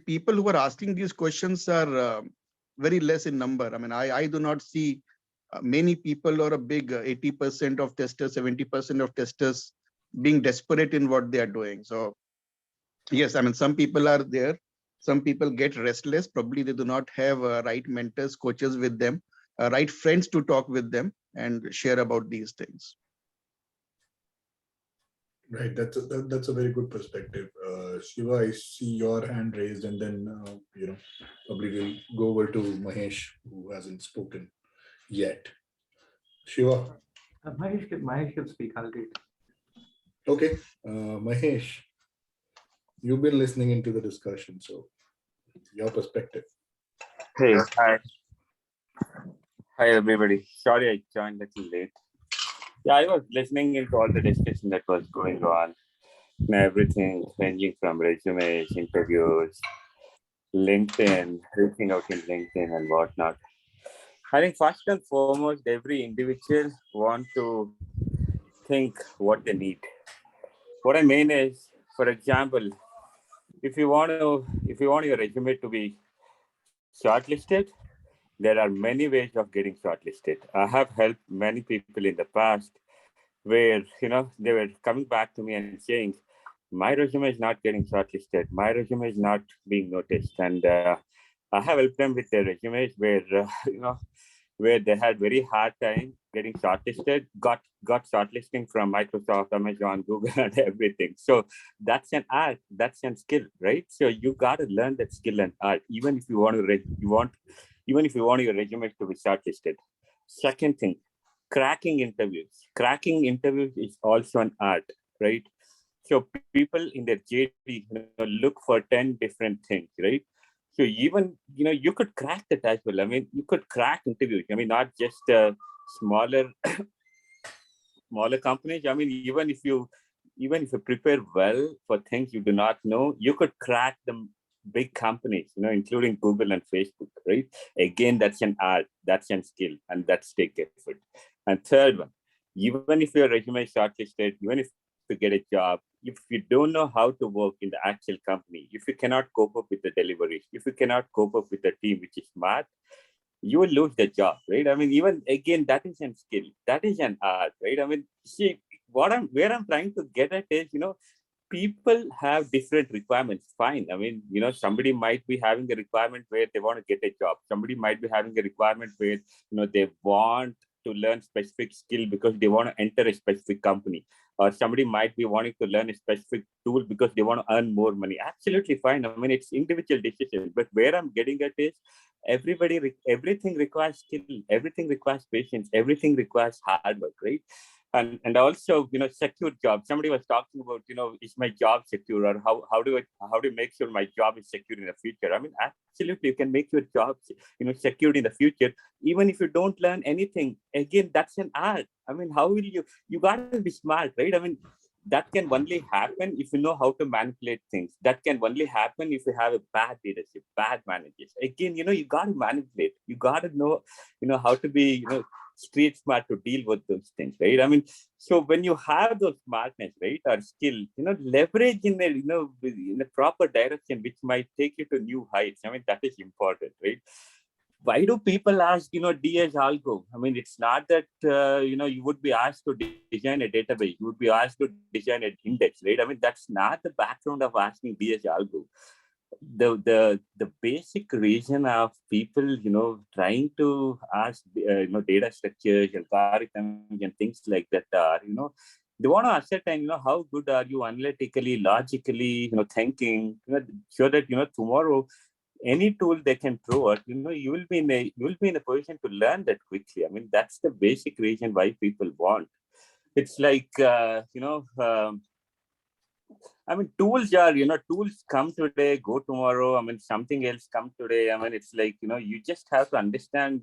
people who are asking these questions are very less in number. I mean, I do not see many people, or a big 80% of testers, 70% of testers being desperate in what they are doing. So yes, I mean, some people are there. Some people get restless. Probably they do not have right mentors, coaches with them, right friends to talk with them and share about these things. Right, that's a very good perspective. Shiva, I see your hand raised, and then probably we'll go over to Mahesh, who hasn't spoken yet. Shiva. Mahesh can speak. I'll read. Okay, Mahesh, you've been listening into the discussion, so your perspective. Hey, hi everybody. Sorry I joined a little late. Yeah, I was listening into all the discussion that was going on. Everything ranging from resumes, interviews, LinkedIn, reaching out in LinkedIn and whatnot. I think first and foremost, every individual want to think what they need. What I mean is, for example, if you want your resume to be shortlisted, there are many ways of getting shortlisted. I have helped many people in the past where they were coming back to me and saying, my resume is not getting shortlisted, my resume is not being noticed, and I have helped them with their resumes where where they had very hard time getting shortlisted, got shortlisting from Microsoft, Amazon, Google, and everything. So that's an art, that's an skill, right? So you got to learn that skill and art, even if you want your resume to be shortlisted. Second thing, cracking interviews. Cracking interviews is also an art, right? So people in their JD look for 10 different things, right? So even you could crack that as well. I mean, you could crack interviews. I mean, not just smaller companies. I mean, even if you prepare well for things you do not know, you could crack them big companies, including Google and Facebook, right? Again, that's an art, that's an skill, and that's take effort. And third one, even if your resume is shortlisted, even if you get a job, if you don't know how to work in the actual company, if you cannot cope up with the deliveries, if you cannot cope up with the team which is smart, you will lose the job, right? I mean, even again, that is a skill, that is an art, right? I mean, see, where I'm trying to get at is, people have different requirements. Fine. I mean, somebody might be having a requirement where they want to get a job. Somebody might be having a requirement where, they want to learn specific skill because they want to enter a specific company. Or somebody might be wanting to learn a specific tool because they want to earn more money. Absolutely fine. I mean, it's individual decision. But where I'm getting at is everything requires skill, everything requires patience, everything requires hard work, right? And also, secure job. Somebody was talking about, is my job secure, or how do you make sure my job is secure in the future? I mean, absolutely, you can make your job, secured in the future, even if you don't learn anything. Again, that's an art. I mean, how will you got to be smart, right? I mean, that can only happen if you know how to manipulate things. That can only happen if you have a bad leadership, bad managers. Again, you got to manipulate. You got to know, how to be, street smart to deal with those things, right? I mean, so when you have those smartness, right, or skill, leverage in a proper direction, which might take you to new heights. I mean, that is important, right? Why do people ask, DS algo? I mean, it's not that, you would be asked to design a database. You would be asked to design an index, right? I mean, that's not the background of asking DS algo. The basic reason of people, trying to ask, data structures, algorithms, and things like that are, they want to ascertain, how good are you analytically, logically, thinking, so that, tomorrow, any tool they can throw at, you will be in a position to learn that quickly. I mean, that's the basic reason why people want. It's like, I mean, tools are, tools come today, go tomorrow. I mean, something else come today. I mean, it's like, you just have to understand,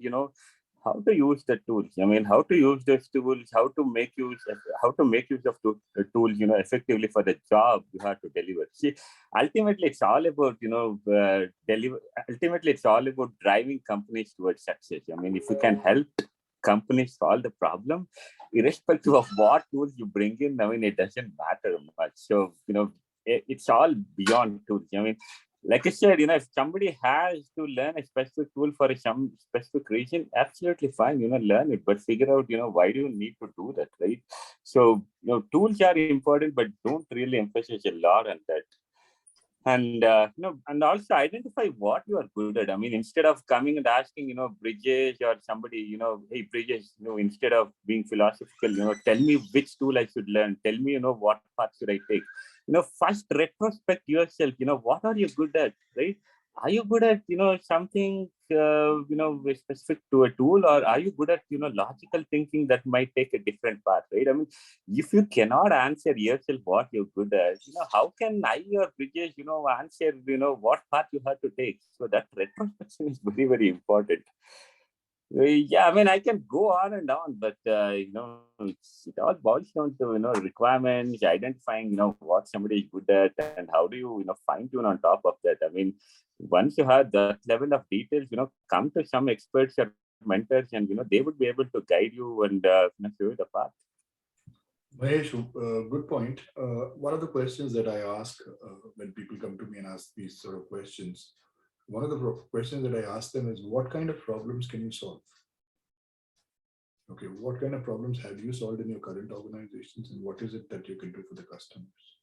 how to use the tools. I mean, how to use those tools, how to make use of the tools, effectively for the job you have to deliver. See, ultimately, it's all about, ultimately, it's all about driving companies towards success. I mean, if you can help companies solve the problem, irrespective of what tools you bring in, I mean, it doesn't matter much. So, it's all beyond tools. I mean, like I said, if somebody has to learn a specific tool for some specific reason, absolutely fine, learn it, but figure out, why do you need to do that, right? So, tools are important, but don't really emphasize a lot on that. And, and also identify what you are good at. I mean, instead of coming and asking, Bridges or somebody, hey, Bridges, instead of being philosophical, tell me which tool I should learn. Tell me, what path should I take? First retrospect yourself, what are you good at, right? Are you good at, something, specific to a tool, or are you good at, logical thinking that might take a different path, right? I mean, if you cannot answer yourself what you're good at, how can I or Bridges, answer, what path you have to take? So that retrospection is very, very important. Yeah, I mean, I can go on and on, but, it all boils down to, requirements, identifying, what somebody is good at, and how do you, fine tune on top of that. I mean, once you have that level of details, come to some experts or mentors, and, they would be able to guide you and show you the path. Mahesh, good point. One of the questions that I ask when people come to me and ask these sort of questions, one of the questions that I ask them is, what kind of problems can you solve? Okay, what kind of problems have you solved in your current organizations, and what is it that you can do for the customers?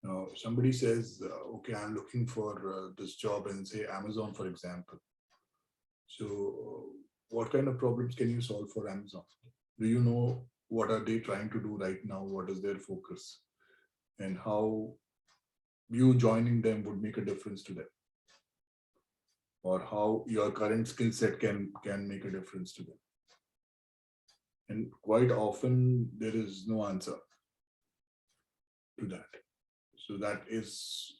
Now, somebody says, okay, I'm looking for this job in, say, Amazon, for example. So what kind of problems can you solve for Amazon? Do you know what are they trying to do right now? What is their focus? And how you joining them would make a difference to them? Or how your current skill set can make a difference to them? And quite often there is no answer to that. So that is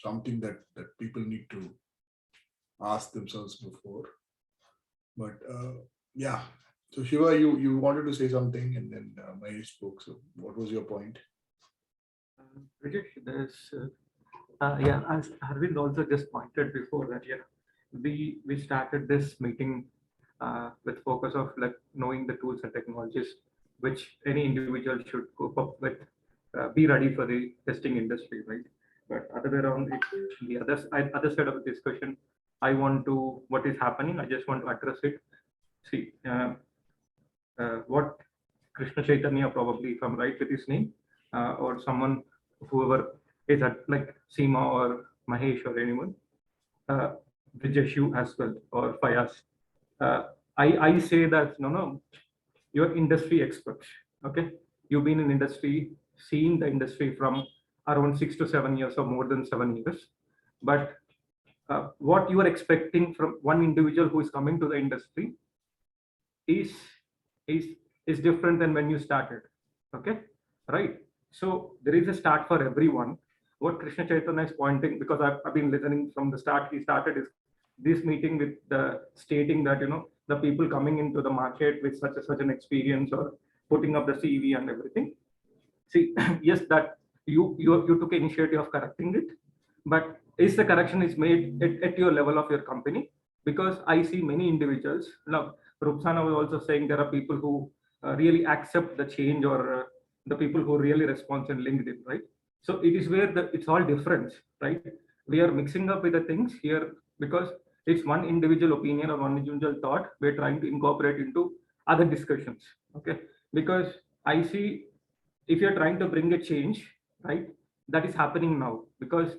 something that people need to ask themselves before. But yeah, so Shiva, you wanted to say something, and then Mahesh spoke. So what was your point? There's yeah, as Arvind also just pointed before that, yeah, we started this meeting with focus of like knowing the tools and technologies which any individual should cope up with, be ready for the testing industry, right? But other way around, the other side of the discussion, what is happening, I just want to address it. See, what Krishna Chaitanya, probably if I'm right with his name, or someone, whoever is at like Seema or Mahesh or anyone, Brijeshu as well, or Fayaz. I say that no, you're industry experts. Okay, you've been in industry, seen the industry from around 6 to 7 years or more than 7 years. But what you are expecting from one individual who is coming to the industry is different than when you started. Okay, right? So there is a start for everyone. What Krishna Chaitanya is pointing, because I've been listening from the start, he started this meeting with the stating that the people coming into the market with such an experience or putting up the CV and everything. See, yes, that you took initiative of correcting it, but is the correction is made at your level of your company? Because I see many individuals now, Rupsana was also saying there are people who really accept the change, or the people who really respond in LinkedIn, right? So it is where it's all different, right? We are mixing up with the things here because it's one individual opinion or one individual thought we're trying to incorporate into other discussions, okay? Because I see if you're trying to bring a change, right, that is happening now, because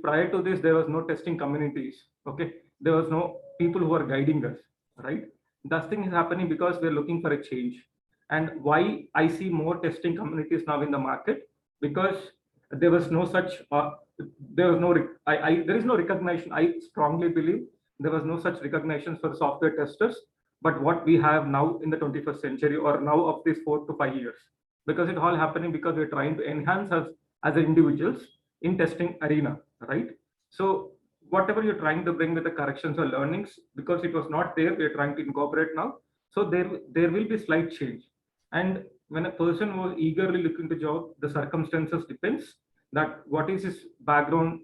prior to this, there was no testing communities, okay? There was no people who are guiding us, right? That thing is happening because we're looking for a change. And why I see more testing communities now in the market, because there was no such, there was no, there is no recognition. I strongly believe there was no such recognition for software testers, but what we have now in the 21st century, or now of these 4 to 5 years, because it all happening because we're trying to enhance us as individuals in testing arena, right? So whatever you're trying to bring with the corrections or learnings, because it was not there, we're trying to incorporate now. So there will be slight change. And when a person was eagerly looking to job, the circumstances depends that what is his background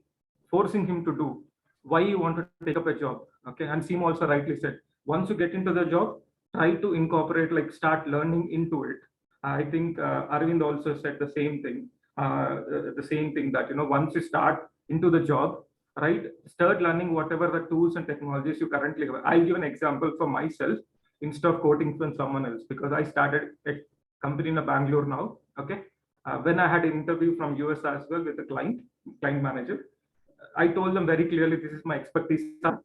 forcing him to do, why you want to take up a job, okay? And Seema also rightly said, once you get into the job, try to incorporate, like start learning into it. I think Arvind also said the same thing. That, you know, once you start into the job, right, start learning whatever the tools and technologies you currently have. I'll give an example for myself instead of quoting from someone else, because I started a company in Bangalore now, okay? When I had an interview from US as well with the client manager, I told them very clearly, this is my expertise.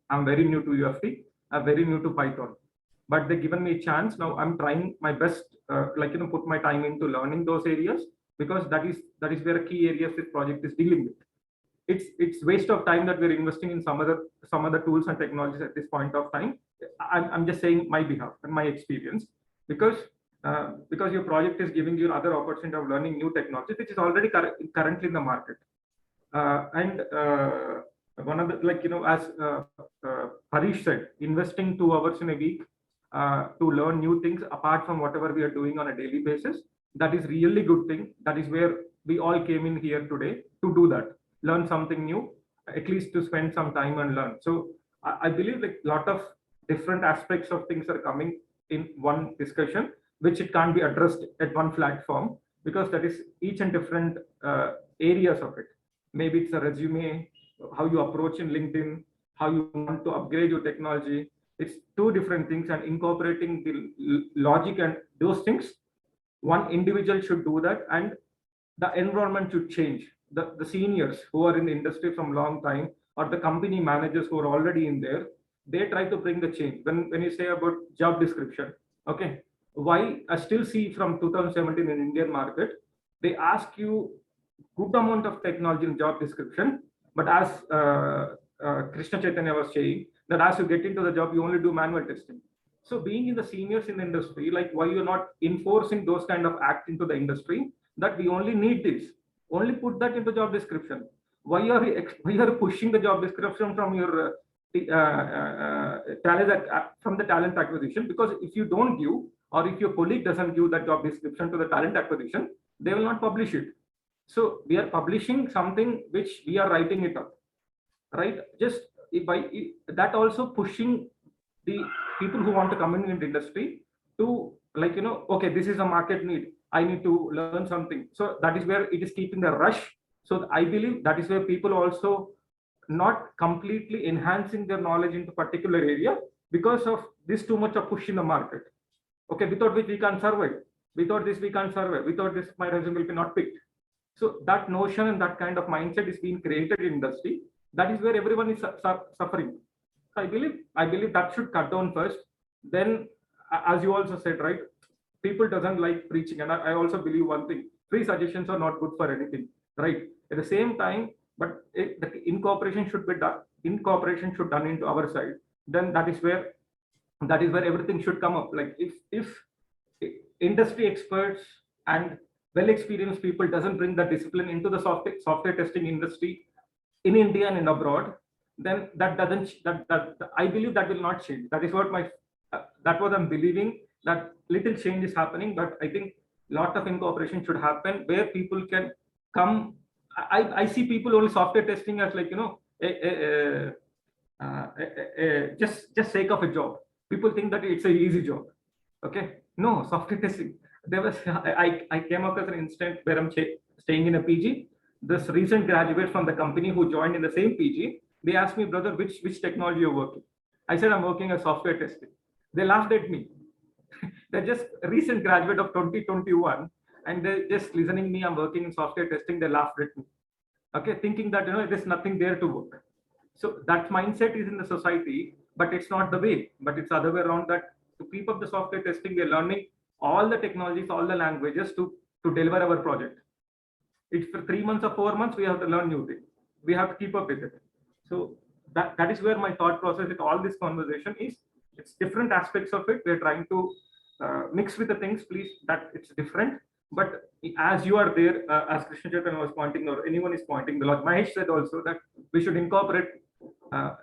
I'm very new to UFT, I'm very new to Python, but they've given me a chance. Now I'm trying my best, put my time into learning those areas, because that is where key areas this project is dealing with. It's waste of time that we're investing in some other tools and technologies at this point of time. I'm just saying my behalf and my experience, because your project is giving you another opportunity of learning new technology, which is already currently in the market. One of the, as Harish said, investing 2 hours in a week to learn new things apart from whatever we are doing on a daily basis, that is really good thing. That is where we all came in here today, to do that, learn something new, at least to spend some time and learn. So I believe like a lot of different aspects of things are coming in one discussion, which it can't be addressed at one platform, because that is each and different areas of it. Maybe it's a resume, how you approach in LinkedIn, how you want to upgrade your technology. It's 2 different things, and incorporating the logic and those things, one individual should do that, and the environment should change. The seniors who are in the industry from long time, or the company managers who are already in there, they try to bring the change. When you say about job description, okay, why I still see from 2017 in Indian market, they ask you good amount of technology in job description, but as Krishna Chaitanya was saying, that as you get into the job, you only do manual testing. So being in the seniors in the industry, like why you're not enforcing those kind of act into the industry, that we only need this, only put that into job description. Why are you pushing the job description from your from the talent acquisition? Because if you don't give, or if your colleague doesn't give that job description to the talent acquisition, they will not publish it. So we are publishing something which we are writing it up, right? Just by that also pushing the people who want to come in the industry to, like, okay, this is a market need, I need to learn something. So that is where it is keeping the rush. So I believe that is where people also not completely enhancing their knowledge into particular area, because of this too much of push in the market. Okay, without which we can't survive. Without this we can't survive. Without this my resume will be not picked. So that notion and that kind of mindset is being created in industry. That is where everyone is suffering. I believe that should cut down first. Then, as you also said, right, people doesn't like preaching. And I also believe one thing, free suggestions are not good for anything, right? At the same time, but the incorporation should be done. Incorporation should done into our side. Then that is where everything should come up. Like if industry experts and well-experienced people doesn't bring that discipline into the software testing industry in India and in abroad, then that I believe that will not change. That is what that was I'm believing, that little change is happening, but I think a lot of incorporation should happen where people can come. I see people only software testing as like, just sake of a job. people think that it's an easy job. Okay, no, software testing. There was I came across an instance where I'm staying in a PG. This recent graduate from the company who joined in the same PG, they asked me, brother, which technology you're working? I said, I'm working as software testing. They laughed at me. They're just a recent graduate of 2021, and they're just listening me. I'm working in software testing. They laughed at me. Okay, thinking that there's nothing there to work. So that mindset is in the society, but it's not the way. But it's the other way around, that to keep up the software testing, we're learning all the technologies, all the languages to deliver our project. It's for 3 months or 4 months, we have to learn new things. We have to keep up with it. So that is where my thought process with all this conversation is. It's different aspects of it. We're trying to mix with the things, please, that it's different. But as you are there, as Krishna Chaitanya was pointing, or anyone is pointing, the Mahesh said also that we should incorporate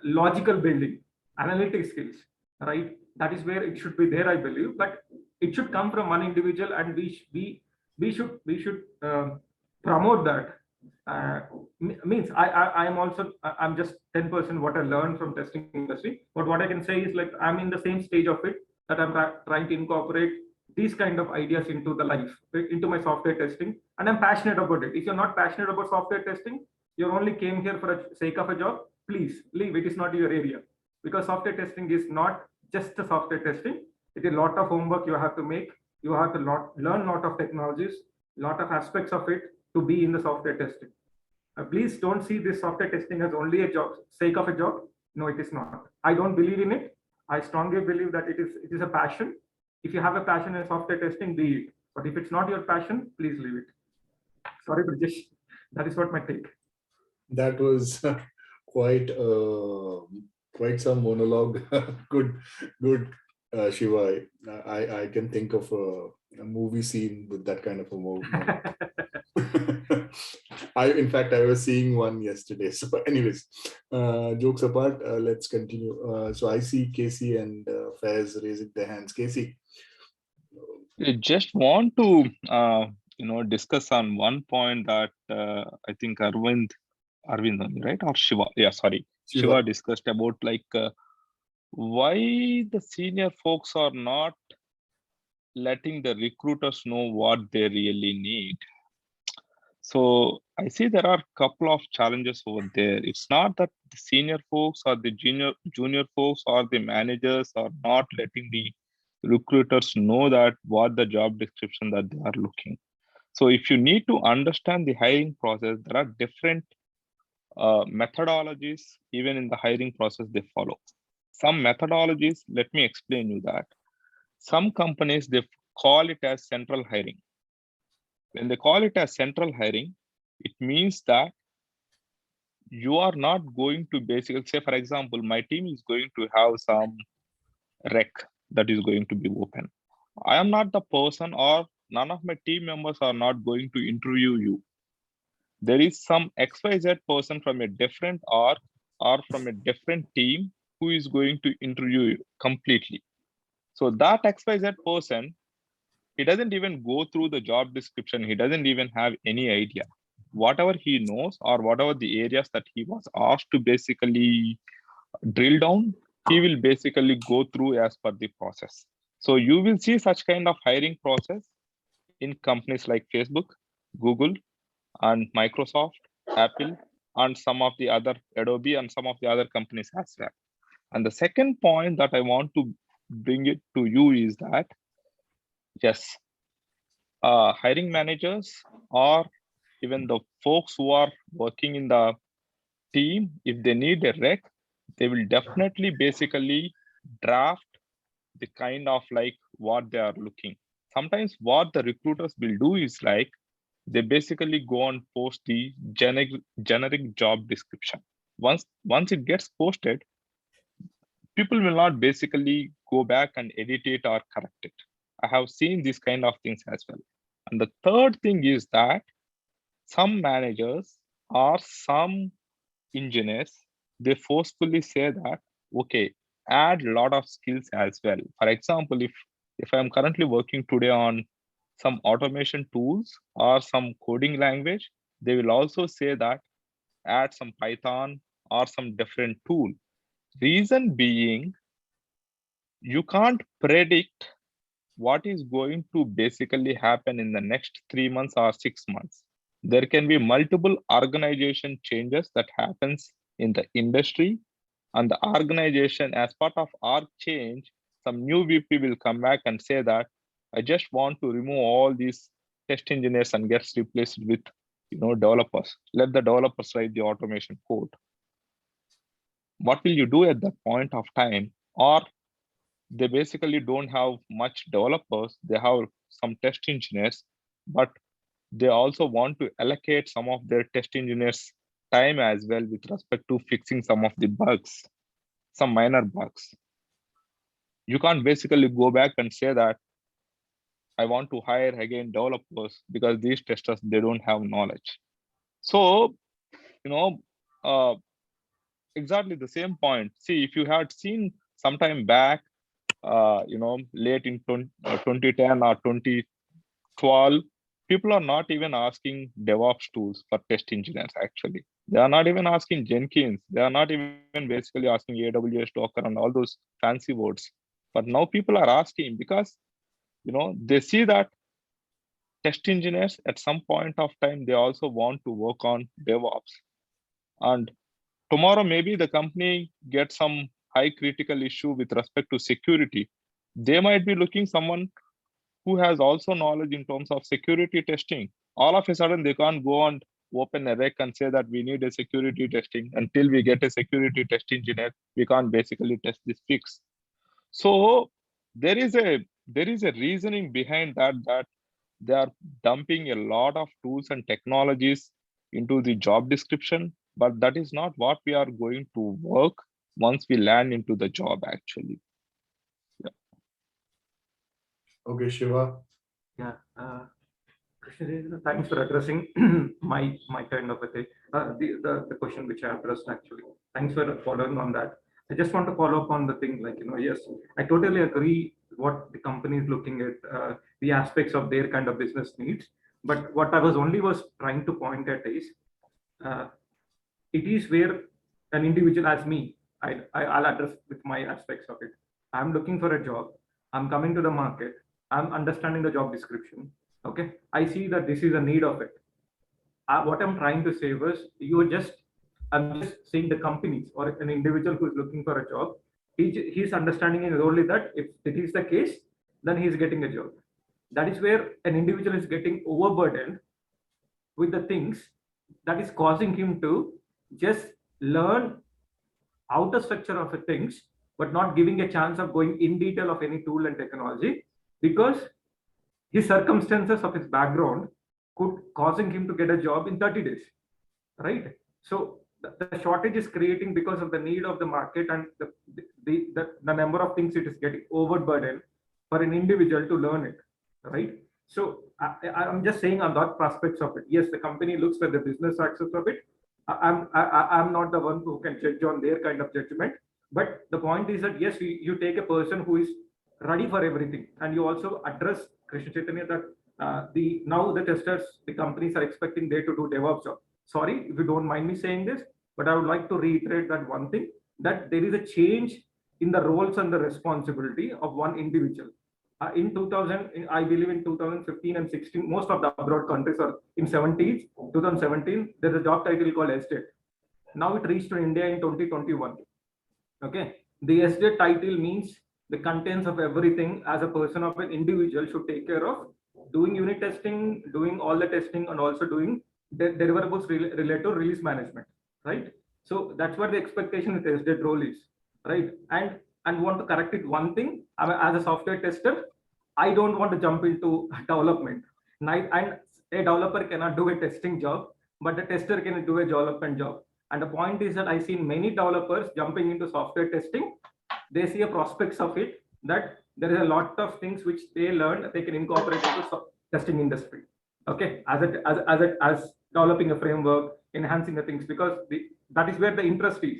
logical building, analytic skills, right? That is where it should be there, I believe. But it should come from one individual, and we should promote that. Means I'm just 10% what I learned from testing industry, but what I can say is, like, I'm in the same stage of it, that I'm trying to incorporate these kind of ideas into the life, into my software testing, and I'm passionate about it. If you're not passionate about software testing, you only came here for the sake of a job, please leave. It is not your area, because software testing is not just the software testing. It is a lot of homework you have to make. You have to learn a lot of technologies, lot of aspects of it to be in the software testing. Please don't see this software testing as only a job, sake of a job. No, it is not. I don't believe in it. I strongly believe that it is a passion. If you have a passion in software testing, be it. But if it's not your passion, please leave it. Sorry, Brajesh. That is what my take. That was quite some monologue. Good, Shiva. I can think of a movie scene with that kind of a monologue. In fact, I was seeing one yesterday. So anyways, jokes apart, let's continue. So I see Casey and Faiz raising their hands. Casey. I just want to discuss on one point that I think Arvind only, right? Or Shiva. Yeah, sorry. Shiva discussed about, like, why the senior folks are not letting the recruiters know what they really need. So I see there are a couple of challenges over there. It's not that the senior folks or the junior folks or the managers are not letting the recruiters know that what the job description that they are looking. So if you need to understand the hiring process, there are different methodologies even in the hiring process they follow. Some methodologies, let me explain you that. Some companies, they call it as central hiring. When they call it as central hiring, it means that you are not going to basically say, for example, my team is going to have some rec that is going to be open. I am not the person, or none of my team members are not going to interview you. There is some XYZ person from a different org or from a different team who is going to interview you completely. So that XYZ person, he doesn't even go through the job description. He doesn't even have any idea. Whatever he knows, or whatever the areas that he was asked to basically drill down, he will basically go through as per the process. So you will see such kind of hiring process in companies like Facebook, Google, and Microsoft, Apple, and some of the other, Adobe, and some of the other companies as well. And the second point that I want to bring it to you is that, yes, hiring managers, or even the folks who are working in the team, if they need a rec, they will definitely basically draft the kind of like what they are looking. Sometimes what the recruiters will do is, like, they basically go and post the generic job description. Once it gets posted, people will not basically go back and edit it or correct it. I have seen these kind of things as well. And the third thing is that some managers or some engineers, they forcefully say that, okay, add a lot of skills as well. For example, if I'm currently working today on some automation tools or some coding language, they will also say that add some Python or some different tool. Reason being, you can't predict what is going to basically happen in the next 3 months or 6 months. There can be multiple organization changes that happens in the industry, and the organization, as part of our change, some new VP will come back and say that I just want to remove all these test engineers and gets replaced with developers. Let the developers write the automation code. What will you do at that point of time? Or they basically don't have much developers, they have some test engineers, but they also want to allocate some of their test engineers time as well with respect to fixing some of the bugs, some minor bugs. You can't basically go back and say that I want to hire again developers because these testers, they don't have knowledge. So, exactly the same point. See, if you had seen sometime back, late in 2010 or 2012, people are not even asking DevOps tools for test engineers. Actually, they are not even asking Jenkins. They are not even basically asking AWS, Docker, and all those fancy words. But now people are asking because they see that test engineers at some point of time, they also want to work on DevOps. And tomorrow, maybe the company gets some high critical issue with respect to security. They might be looking someone who has also knowledge in terms of security testing. All of a sudden, they can't go and open a rec and say that we need a security testing. Until we get a security test engineer, we can't basically test this fix. So there is a reasoning behind that they are dumping a lot of tools and technologies into the job description, but that is not what we are going to work once we land into the job actually. Yeah. Okay, Shiva. Yeah. Krishna, thanks for addressing my kind of a thing. The question which I addressed actually. Thanks for following on that. I just want to follow up on the thing like, yes, I totally agree what the company is looking at, the aspects of their kind of business needs. But what I was trying to point at is, it is where an individual as me, I'll address with my aspects of it. I'm looking for a job. I'm coming to the market. I'm understanding the job description. Okay. I see that this is a need of it. What I'm trying to say was I'm just saying the companies or an individual who is looking for a job, his understanding is only that if it is the case, then he's getting a job. That is where an individual is getting overburdened with the things that is causing him to just learn outer structure of the things, but not giving a chance of going in detail of any tool and technology, because his circumstances of his background could causing him to get a job in 30 days, right? So the shortage is creating because of the need of the market and the number of things it is getting overburdened for an individual to learn it, right? So I'm just saying on that prospects of it. Yes, the company looks for the business access of it. I'm not the one who can judge on their kind of judgment. But the point is that yes, you take a person who is ready for everything, and you also address Krishna Chaitanya that now the testers, the companies are expecting they to do DevOps job. Sorry if you don't mind me saying this, but I would like to reiterate that one thing, that there is a change in the roles and the responsibility of one individual. In 2000, I believe in 2015 and 16, most of the abroad countries are in 2017, there's a job title called SDET. Now it reached to India in 2021. Okay, the SDET title means the contents of everything as a person of an individual should take care of doing unit testing, doing all the testing, and also doing deliverables related to release management, right? So that's what the expectation with SDET role is, right? And want to correct it one thing, as a software tester, I don't want to jump into development. And a developer cannot do a testing job, but the tester can do a development job. And the point is that I've seen many developers jumping into software testing. They see a prospects of it, that there is a lot of things which they learn they can incorporate into testing industry. Okay, as developing a framework, enhancing the things, because that is where the interest is.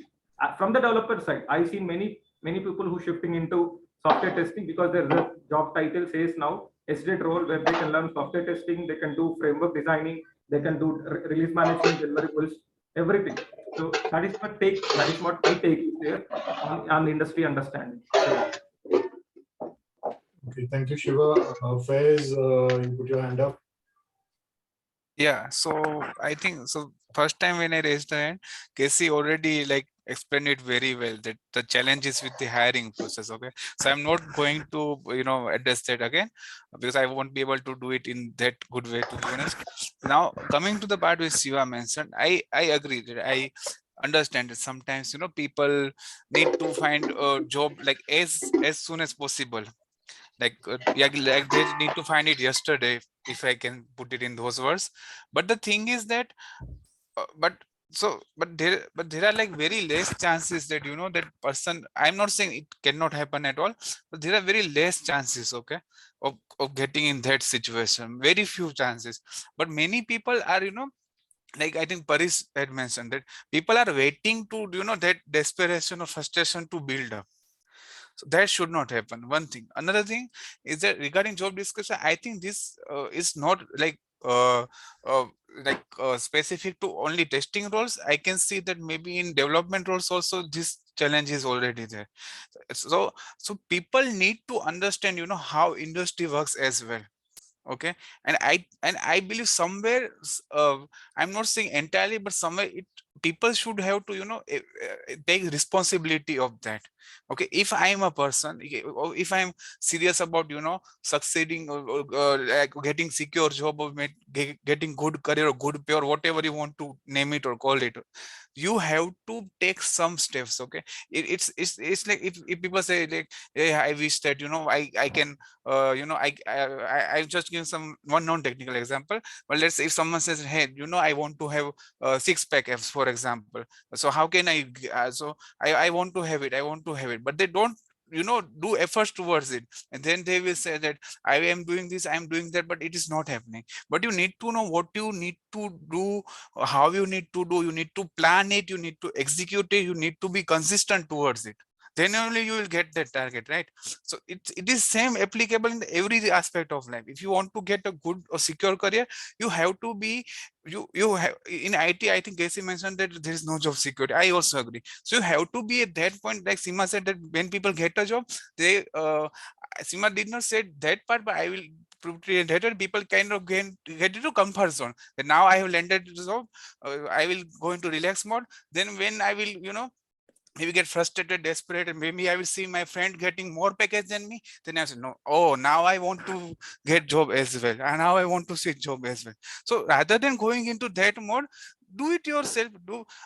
From the developer side, I've seen many people who shifting into software testing because there's a job title says now SDET role, where they can learn software testing, they can do framework designing, they can do release management, deliverables, everything. So that is what I take there on the industry understanding. So, Okay, thank you, Shiva. Faiz, you put your hand up. Yeah, so I think so. First time when I raised the hand, Casey already like explained it very well that the challenges with the hiring process. Okay, so I'm not going to address that again because I won't be able to do it in that good way, to be honest. Now coming to the part which Shiva mentioned, I agree that I understand that sometimes people need to find a job like as soon as possible. Yeah, like they need to find it yesterday, if I can put it in those words. But the thing is that but there are like very less chances that that person, I'm not saying it cannot happen at all, but there are very less chances, okay, of getting in that situation, very few chances. But many people are like I think Paris had mentioned that people are waiting to that desperation or frustration to build up. So that should not happen. One thing. Another thing is that regarding job description, I think this is not uh, uh, specific to only testing roles. I can see that maybe in development roles also this challenge is already there. So people need to understand how industry works as well. Okay, and I believe somewhere I'm not saying entirely, but somewhere people should have to take responsibility of that. Okay, if I am a person, or if I'm serious about succeeding, or like getting secure job, or getting good career or good pay or whatever you want to name it or call it, you have to take some steps. Okay, it's like if people say like, hey, I wish that I can I've just given some one non-technical example. But let's say if someone says, hey, I want to have six-pack abs, for example. So how can I want to have it, but they don't do efforts towards it, and then they will say that I am doing this, I am doing that, but it is not happening. But you need to know what you need to do, how you need to do, you need to plan it, you need to execute it, you need to be consistent towards it. Then only you will get that target, right? So it is same applicable in every aspect of life. If you want to get a good or secure career, you have to be you have in IT. I think Casey mentioned that there is no job security. I also agree. So you have to be at that point, like Seema said, that when people get a job, they Seema did not say that part, but I will prove to you later. People kind of get into comfort zone. That now I have landed the job, I will go into relax mode. Then when I will maybe get frustrated, desperate, and maybe I will see my friend getting more package than me. Then I say, no, oh, now I want to get job as well, and now I want to switch job as well. So rather than going into that mode, do it yourself.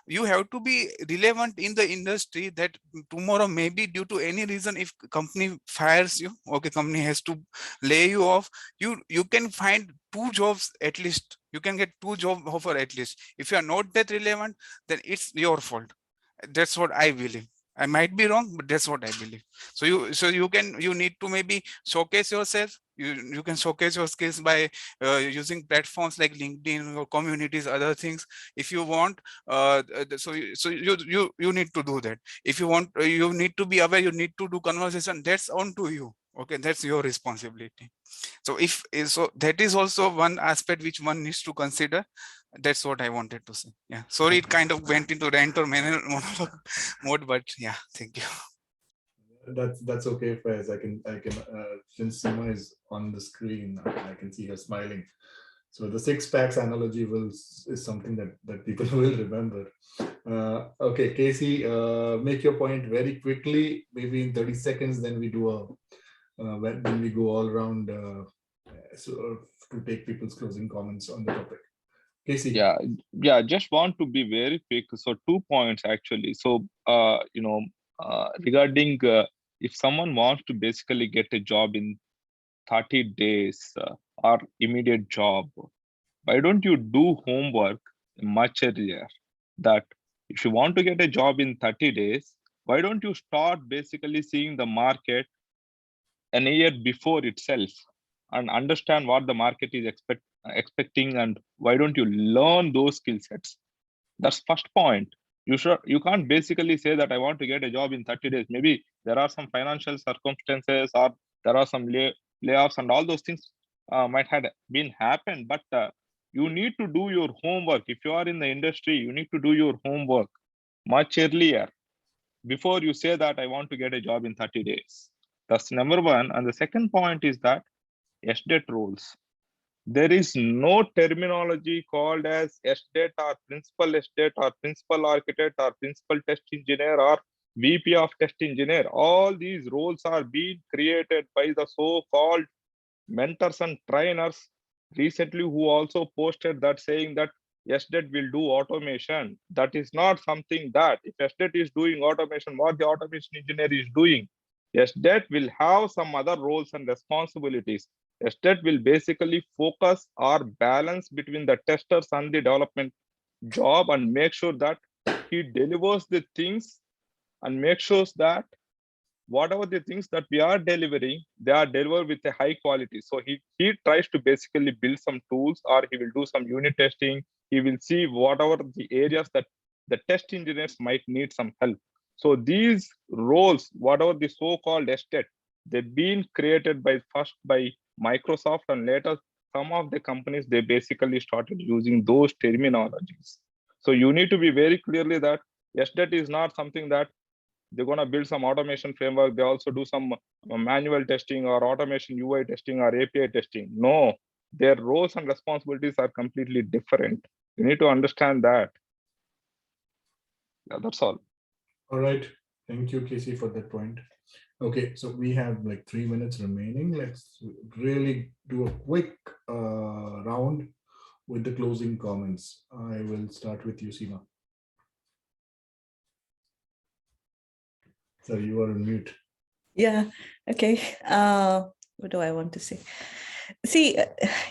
You have to be relevant in the industry, that tomorrow maybe due to any reason, if company fires you, okay, company has to lay you off, you can find two jobs at least. You can get two job offer at least. If you are not that relevant, then it's your fault. That's what I believe. I might be wrong, but that's what I believe. So you need to maybe showcase yourself. You can showcase your skills by using platforms like LinkedIn or communities, other things. If you want, you need to do that. If you want, you need to be aware. You need to do conversation. That's on to you. Okay, that's your responsibility. So so that is also one aspect which one needs to consider. That's what I wanted to say. Yeah, sorry, it kind of went into rant or monologue mode, but yeah, thank you. That's okay, Faiz. Since Seema is on the screen, I can see her smiling. So the six packs analogy is something that people will remember. Okay, Casey, make your point very quickly, maybe in 30 seconds. Then we do when we go all around to take people's closing comments on the topic. Casey. Yeah, just want to be very quick. So 2 points actually. So regarding if someone wants to basically get a job in 30 days or immediate job, why don't you do homework much earlier? That if you want to get a job in 30 days, why don't you start basically seeing the market a year before itself and understand what the market is expecting, and why don't you learn those skill sets? That's first point. You can't basically say that I want to get a job in 30 days. Maybe there are some financial circumstances, or there are some layoffs, and all those things might have been happened, but you need to do your homework. If you are in the industry, you need to do your homework much earlier before you say that I want to get a job in 30 days. That's number one. And the second point is that SDET rules. There is no terminology called as SDET or principal SDET or principal architect or principal test engineer or VP of test engineer. All these roles are being created by the so-called mentors and trainers recently, who also posted that saying that SDET will do automation. That is not something that if SDET is doing automation, what the automation engineer is doing. SDET will have some other roles and responsibilities. SDET will basically focus or balance between the testers and the development job and make sure that he delivers the things and make sure that whatever the things that we are delivering, they are delivered with a high quality. So he tries to basically build some tools, or he will do some unit testing. He will see whatever the areas that the test engineers might need some help. So these roles, whatever the so-called SDET, they've been created first by Microsoft, and later some of the companies, they basically started using those terminologies. So you need to be very clearly that SDET is not something that they're going to build some automation framework. They also do some manual testing or automation UI testing or API testing. No, their roles and responsibilities are completely different. You need to understand that. Yeah, that's all. All right. Thank you, Casey, for that point. Okay, so we have like 3 minutes remaining. Let's really do a quick round with the closing comments. I will start with you, Seema. So you are on mute. Yeah. Okay. What do I want to say? See,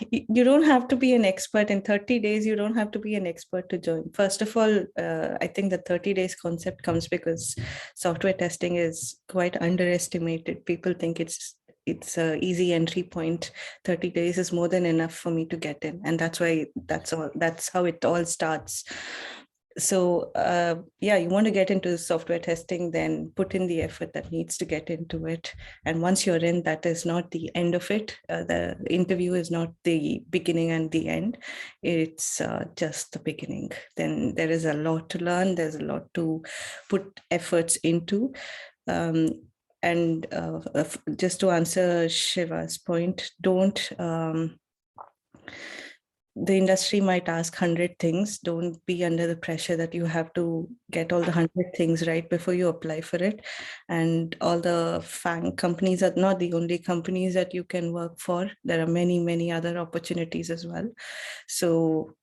you don't have to be an expert in 30 days. You don't have to be an expert to join. First of all, I think the 30 days concept comes because software testing is quite underestimated. People think it's an easy entry point. 30 days is more than enough for me to get in. And that's how it all starts. So yeah, you want to get into software testing, then put in the effort that needs to get into it. And once you're in, that is not the end of it. The interview is not the beginning and the end. It's just the beginning. Then there is a lot to learn. There's a lot to put efforts into. And just to answer Shiva's point, don't... the industry might ask 100 things. Don't be under the pressure that you have to get all the 100 things right before you apply for it. And all the FANG companies are not the only companies that you can work for. There are many, many other opportunities as well. So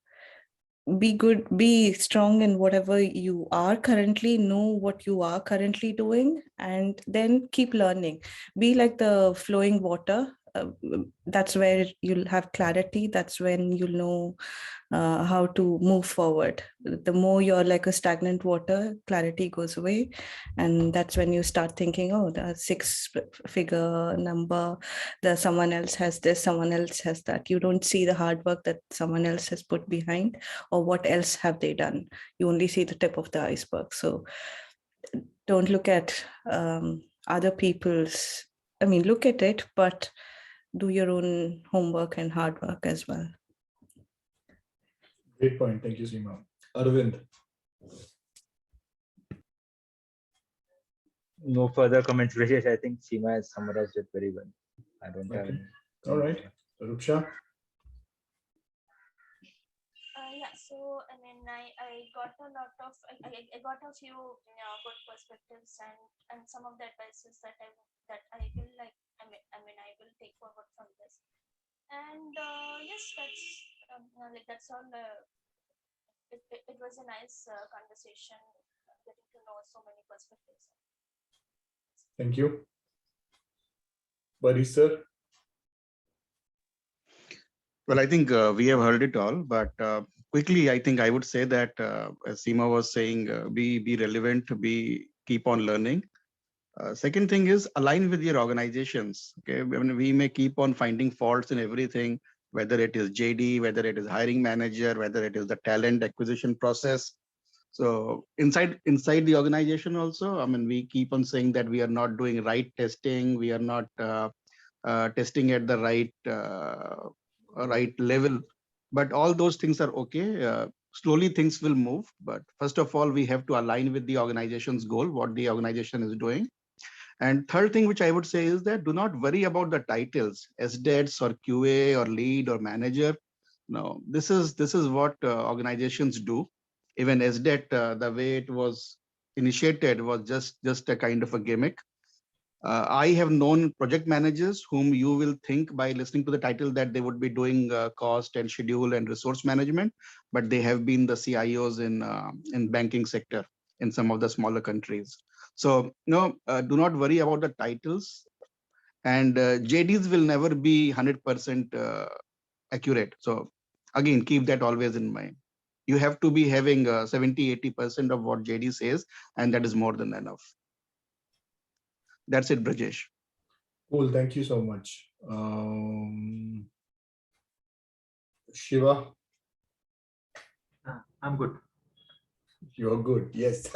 be good, be strong in whatever you are currently, know what you are currently doing, and then keep learning. Be like the flowing water. That's where you'll have clarity. That's when you'll know how to move forward. The more you're like a stagnant water, clarity goes away. And that's when you start thinking, oh, the 6-figure number, someone else has this, someone else has that. You don't see the hard work that someone else has put behind, or what else have they done. You only see the tip of the iceberg. So don't look at other people's, look at it, but do your own homework and hard work as well. Great point. Thank you, Seema. Arvind. No further comments, Rajesh. I think Seema has summarized it very well. I don't have any. All right. Ruksha. Yeah, so I got a lot of I got a few good perspectives and some of the advices that I will like I will take forward from this. And yes, that's all. It was a nice conversation, getting to know so many perspectives. Thank you. Buddy, sir. Well, I think we have heard it all, but quickly, I think I would say that, as Seema was saying, be relevant, keep on learning. Second thing is align with your organizations. Okay, we may keep on finding faults in everything, whether it is JD, whether it is hiring manager, whether it is the talent acquisition process. So inside the organization also, we keep on saying that we are not doing right testing, we are not testing at the right level, but all those things are okay. Slowly things will move, but first of all, we have to align with the organization's goal, what the organization is doing. And third thing, which I would say is that do not worry about the titles, SDETs or QA or lead or manager. No, this is what organizations do. Even SDET, the way it was initiated was just a kind of a gimmick. I have known project managers whom you will think by listening to the title that they would be doing cost and schedule and resource management, but they have been the CIOs in banking sector in some of the smaller countries. So no, do not worry about the titles, and JDs will never be 100% accurate. So again, keep that always in mind. You have to be having 70-80% of what JD says, and that is more than enough. That's it, Brajesh. Cool. Thank you so much. Shiva, I'm good. you're good. Yes.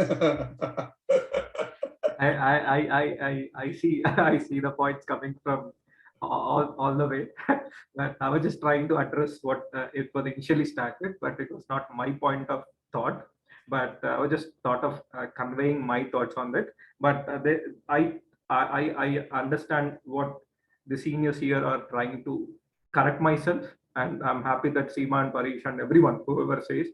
I see I see the points coming from all the way. But I was just trying to address what it was initially started, but it was not my point of thought. But I was just thought of conveying my thoughts on that. But I understand what the seniors here are trying to correct myself, and I'm happy that Seema and Parish and everyone, whoever says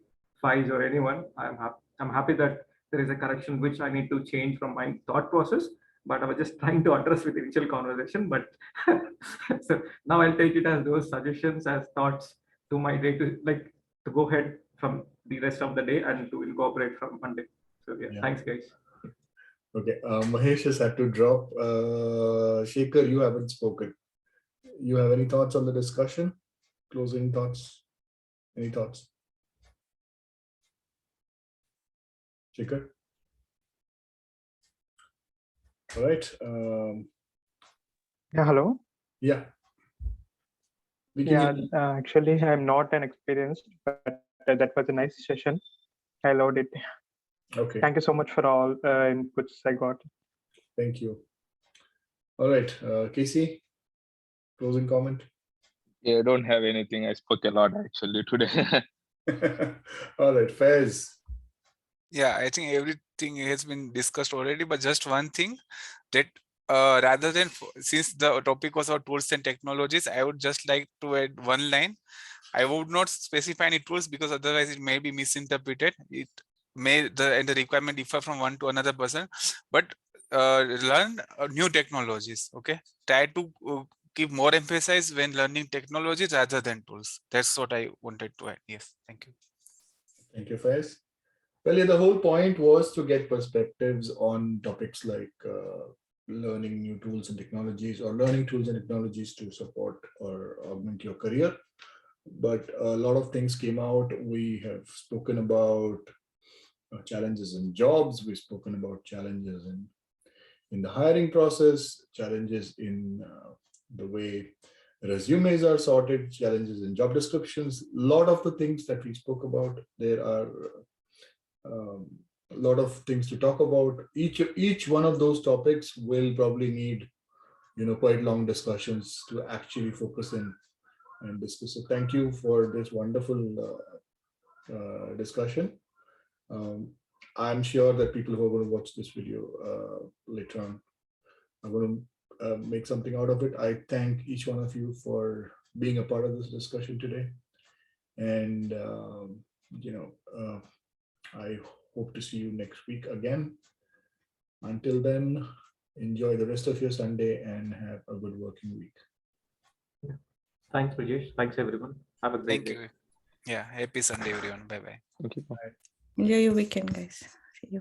Faiz or anyone, I'm happy that there is a correction which I need to change from my thought process. But I was just trying to address with initial conversation. But so now I'll take it as those suggestions as thoughts to my day to go ahead from the rest of the day and to incorporate from Monday. So yeah. Thanks guys. Okay, Mahesh has had to drop. Shekhar, you haven't spoken. You have any thoughts on the discussion? Closing thoughts? Any thoughts? Shekhar? All right. Yeah, hello. Yeah. Actually, I'm not an experienced, but that was a nice session. I loved it. Okay. Thank you so much for all inputs I got. Thank you. All right, Casey, closing comment? Yeah, I don't have anything. I spoke a lot actually today. All right, Faiz. Yeah, I think everything has been discussed already, but just one thing that rather than, since the topic was about tools and technologies, I would just like to add one line. I would not specify any tools because otherwise it may be misinterpreted. It may, the requirement differ from one to another person, but learn new technologies. Okay, try to give more emphasis when learning technologies rather than tools. That's what I wanted to add. Yes, thank you. Thank you, Faiz. Well, yeah, the whole point was to get perspectives on topics like learning new tools and technologies, or learning tools and technologies to support or augment your career. But a lot of things came out. We have spoken about challenges in jobs. We've spoken about challenges in the hiring process, challenges in the way resumes are sorted, challenges in job descriptions. A lot of the things that we spoke about, there are a lot of things to talk about. Each one of those topics will probably need, quite long discussions to actually focus in and discuss. So thank you for this wonderful discussion. I'm sure that people who are going to watch this video later on are going to make something out of it. I thank each one of you for being a part of this discussion today. And, I hope to see you next week again. Until then, enjoy the rest of your Sunday and have a good working week. Thanks, Brajesh. Thanks, everyone. Have a great day. Thank you. Yeah, happy Sunday, everyone. Bye-bye. Thank you. Enjoy your weekend, guys. See you.